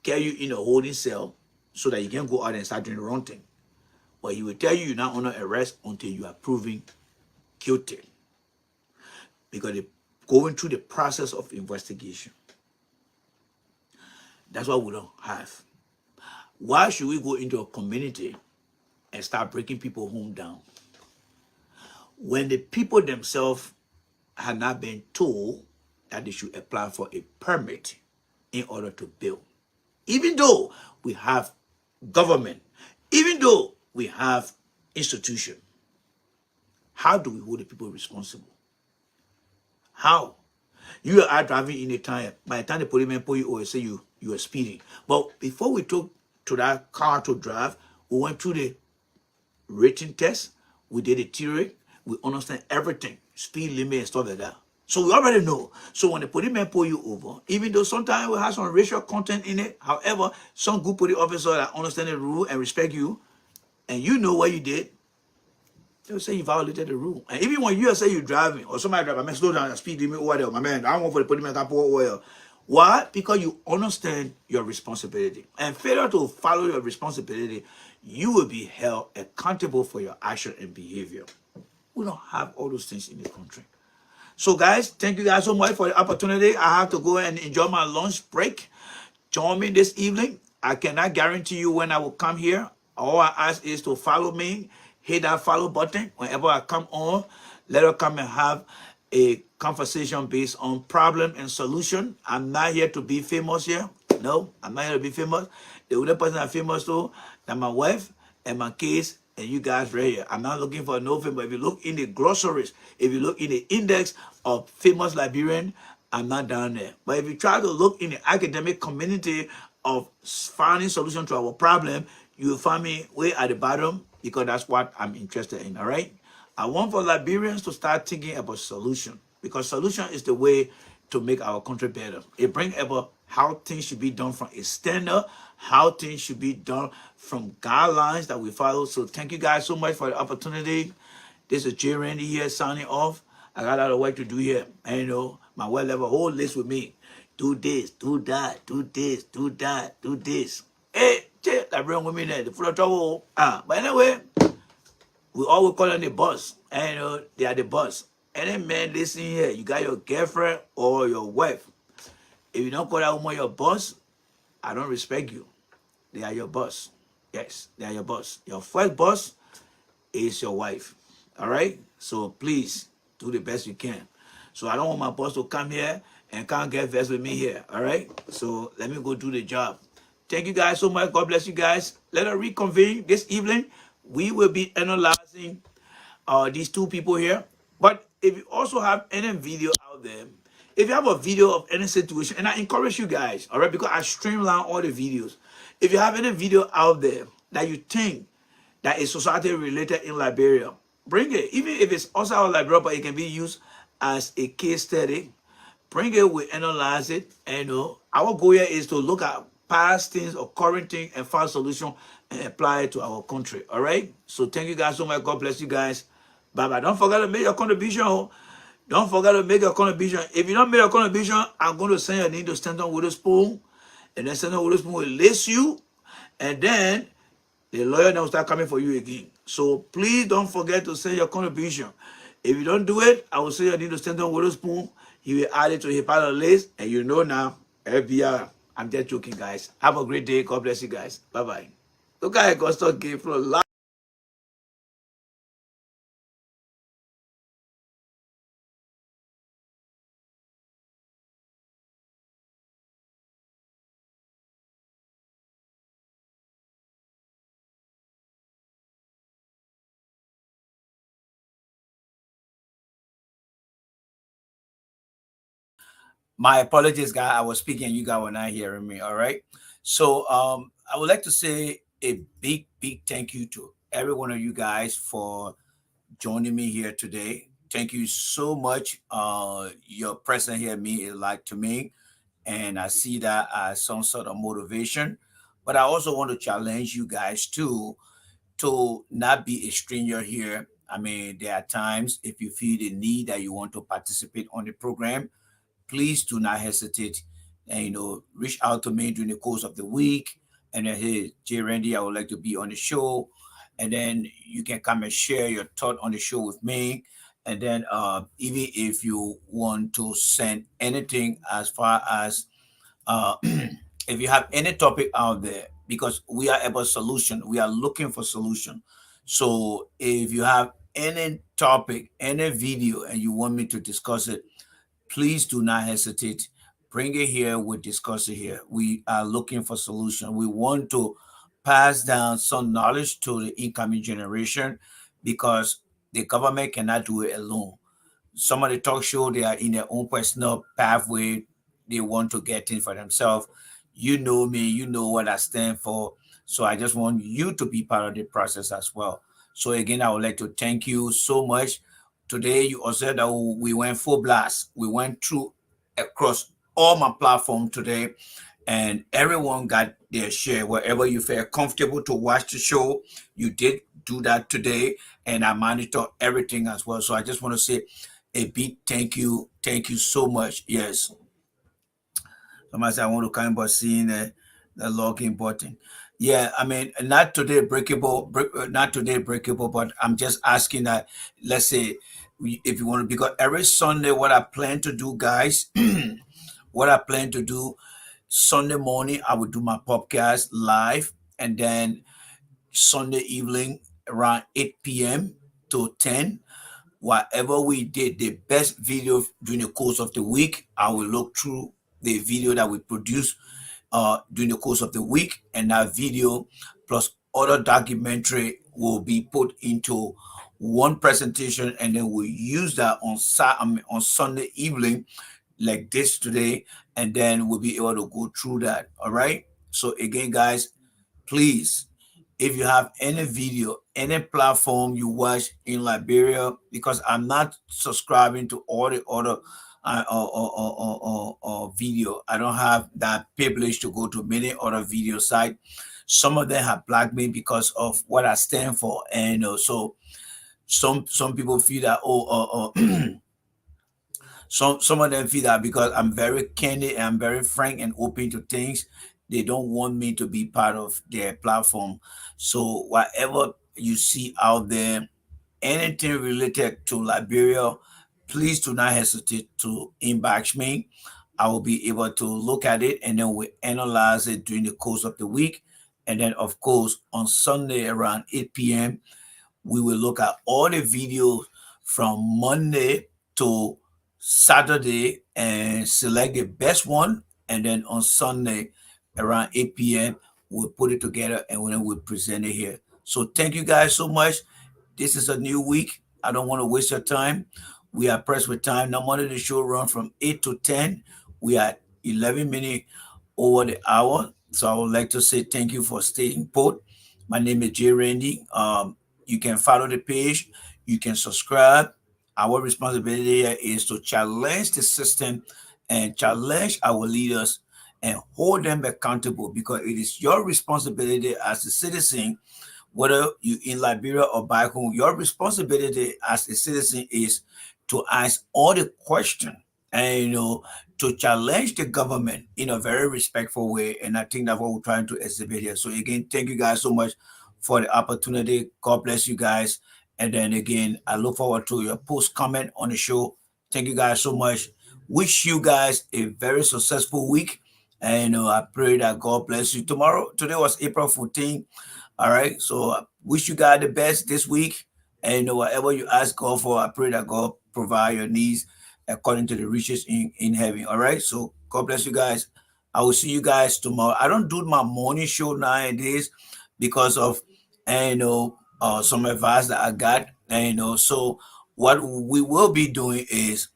carry you in a holding cell so that you can go out and start doing the wrong thing. But he will tell you you're not under arrest until you are proven guilty. Because they're going through the process of investigation. That's what we don't have. Why should we go into a community and start breaking people's home down when the people themselves have not been told that they should apply for a permit in order to build? Even though we have government, even though we have institution, how do we hold the people responsible? How? You are driving in a time, by the time the policeman pull you over, say you are speeding. But before we took to that car to drive, we went through the written test, we did a theory, we understand everything, speed limit and stuff like that. So we already know. So when the policeman pull you over, even though sometimes we have some racial content in it, however, some good police officer that understand the rule and respect you, and you know what you did, they'll say you violated the rule. And even when you say you're driving, or somebody drive, my man, slow down the speed limit over there, my man, I don't want for the policeman to pull over. Why? Because you understand your responsibility. And failure to follow your responsibility, you will be held accountable for your action and behavior. We don't have all those things in the country. So guys, thank you guys so much for the opportunity. I have to go and enjoy my lunch break. Join me this evening. I cannot guarantee you when I will come here. All I ask is to follow me. Hit that follow button. Whenever I come on, let us come and have a conversation based on problem and solution. I'm not here to be famous here. No, I'm not here to be famous. The only person I'm famous to is my wife and my kids and you guys right here. I'm not looking for no fame, but if you look in the groceries, if you look in the index of famous Liberian, I'm not down there. But if you try to look in the academic community of finding solution to our problem, you will find me way at the bottom because that's what I'm interested in, all right? I want for Liberians to start thinking about solution because solution is the way to make our country better. It brings about how things should be done from a standard, how things should be done from guidelines that we follow. So thank you guys so much for the opportunity. This is J Randy here signing off. I got a lot of work to do here. And my well have a whole list with me. Do this, do that, do this, do that, do this. Hey, that bring with me there, the full of trouble. But anyway, we always call them the boss. And they are the boss. Any man listening here, you got your girlfriend or your wife. If you don't call that woman your boss, I don't respect you. They are your boss. Yes, they are your boss. Your first boss is your wife. All right? So please do the best you can. So I don't want my boss to come here and can't get vexed with me here. All right? So let me go do the job. Thank you guys so much. God bless you guys. Let us reconvene this evening. We will be analyzing these two people here. But if you also have any video out there, if you have a video of any situation, and I encourage you guys, all right, because I streamline all the videos. If you have any video out there that you think that is society related in Liberia, bring it. Even if it's outside of Liberia, but it can be used as a case study. Bring it, we analyze it, and our goal here is to look at past things or current things and find solution and apply it to our country. All right. So thank you guys so much. God bless you guys. Bye bye. Don't forget to make your contribution. Don't forget to make your contribution. If you don't make a contribution, I'm going to send your name to Stanton Witherspoon, and then Stanton Witherspoon will list you, and then the lawyer now will start coming for you again. So please don't forget to send your contribution. If you don't do it, I will say your name to Stanton Witherspoon. He will add it to his part of the list, and you know now, FBI. I'm just joking, guys. Have a great day. God bless you guys. Bye bye. Look at Augusta Gay for a lot. My apologies, guys. I was speaking, you guys were not hearing me. All right. So I would like to say a big, big thank you to every one of you guys for joining me here today. Thank you so much. Your presence here means a lot to me, and I see that as some sort of motivation. But I also want to challenge you guys too to not be a stranger here. I mean, there are times if you feel the need that you want to participate on the program, please do not hesitate and reach out to me during the course of the week and then, hey, J Randy, I would like to be on the show, and then you can come and share your thought on the show with me. And then even if you want to send anything as far as if you have any topic out there, because we are about solution, we are looking for solution. So if you have any topic, any video, and you want me to discuss it, please do not hesitate. Bring it here. We'll discuss it here. We are looking for solution. We want to pass down some knowledge to the incoming generation because the government cannot do it alone. Some of the talk show, they are in their own personal pathway. They want to get in for themselves. You know me, you know what I stand for. So I just want you to be part of the process as well. So again, I would like to thank you so much. Today, you also that we went full blast. We went through across all my platform today, and everyone got their share. Wherever you felt comfortable to watch the show, you did do that today, and I monitor everything as well. So I just want to say a big thank you so much. Yes, somebody said I want to come but seeing the login button. Yeah, I mean, not today breakable, but I'm just asking that, let's say, if you want to, because every Sunday, what I plan to do, guys, what I plan to do, Sunday morning, I will do my podcast live, and then Sunday evening around 8 p.m. to 10, whatever we did, the best video during the course of the week, I will look through the video that we produce during the course of the week, and that video plus other documentary will be put into one presentation, and then we use that on Sunday evening like this today, and then we'll be able to go through that. All right. So again, guys, please, if you have any video, any platform you watch in Liberia, because I'm not subscribing to all the other or video. I don't have that privilege to go to many other video sites. Some of them have blocked me because of what I stand for, and so some people feel that some of them feel that because I'm very candid and I'm very frank and open to things, they don't want me to be part of their platform. So whatever you see out there, anything related to Liberia, please do not hesitate to inbox me. I will be able to look at it and then we analyze it during the course of the week. And then, of course, on Sunday around 8 p.m., we will look at all the videos from Monday to Saturday and select the best one. And then on Sunday around 8 p.m., we'll put it together and then we'll present it here. So thank you guys so much. This is a new week. I don't want to waste your time. We are pressed with time. Normally the show run from 8 to 10. We are 11 minutes over the hour. So I would like to say thank you for staying put. My name is Jay Randy. You can follow the page. You can subscribe. Our responsibility here is to challenge the system and challenge our leaders and hold them accountable because it is your responsibility as a citizen, whether you in Liberia or back home, your responsibility as a citizen is to ask all the questions and to challenge the government in a very respectful way. And I think that's what we're trying to exhibit here. So again, thank you guys so much for the opportunity. God bless you guys. And then again, I look forward to your post comment on the show. Thank you guys so much. Wish you guys a very successful week. And I pray that God bless you. Today was April 14th. All right. So I wish you guys the best this week. And whatever you ask God for, I pray that God provide your needs according to the riches in heaven. All right. So God bless you guys. I will see you guys tomorrow. I don't do my morning show nowadays because of some advice that I got. And so what we will be doing is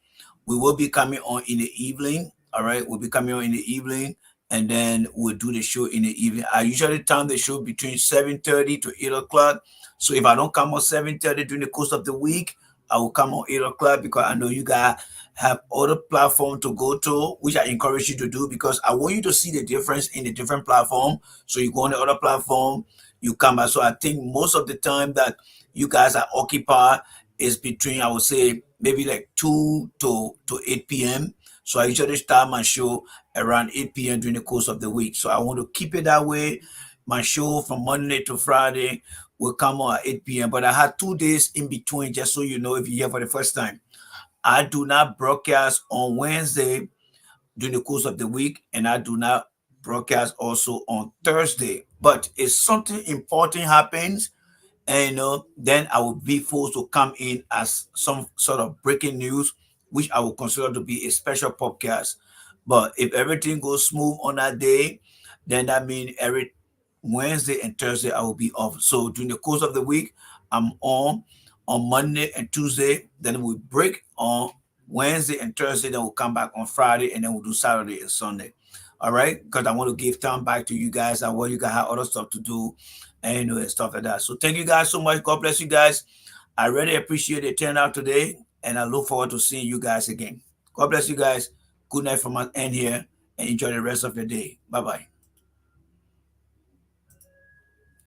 we will be coming on in the evening. All right. We'll be coming on in the evening and then we'll do the show in the evening. I usually time the show between 7:30 to 8 o'clock. So if I don't come on 7:30 during the course of the week, I will come on 8 o'clock because I know you guys have other platform to go to, which I encourage you to do because I want you to see the difference in the different platform. So you go on the other platform, you come back. So I think most of the time that you guys are occupied is between, I would say, maybe like 2 to 8 p.m. So I usually start my show around 8 p.m. during the course of the week. So I want to keep it that way. My show from Monday to Friday will come on at 8 p.m. But I had 2 days in between, just so you know, if you're here for the first time. I do not broadcast on Wednesday during the course of the week, and I do not broadcast also on Thursday. But if something important happens, and then I will be forced to come in as some sort of breaking news, which I will consider to be a special podcast. But if everything goes smooth on that day, then that means every Wednesday and Thursday I will be off. So during the course of the week, I'm on Monday and Tuesday. Then we break on Wednesday and Thursday. Then we'll come back on Friday, and then we'll do Saturday and Sunday. All right, because I want to give time back to you guys. I want you guys have other stuff to do and stuff like that. So thank you guys so much. God bless you guys. I really appreciate the turnout today, and I look forward to seeing you guys again. God bless you guys. Good night from my end here, and enjoy the rest of your day. Bye bye.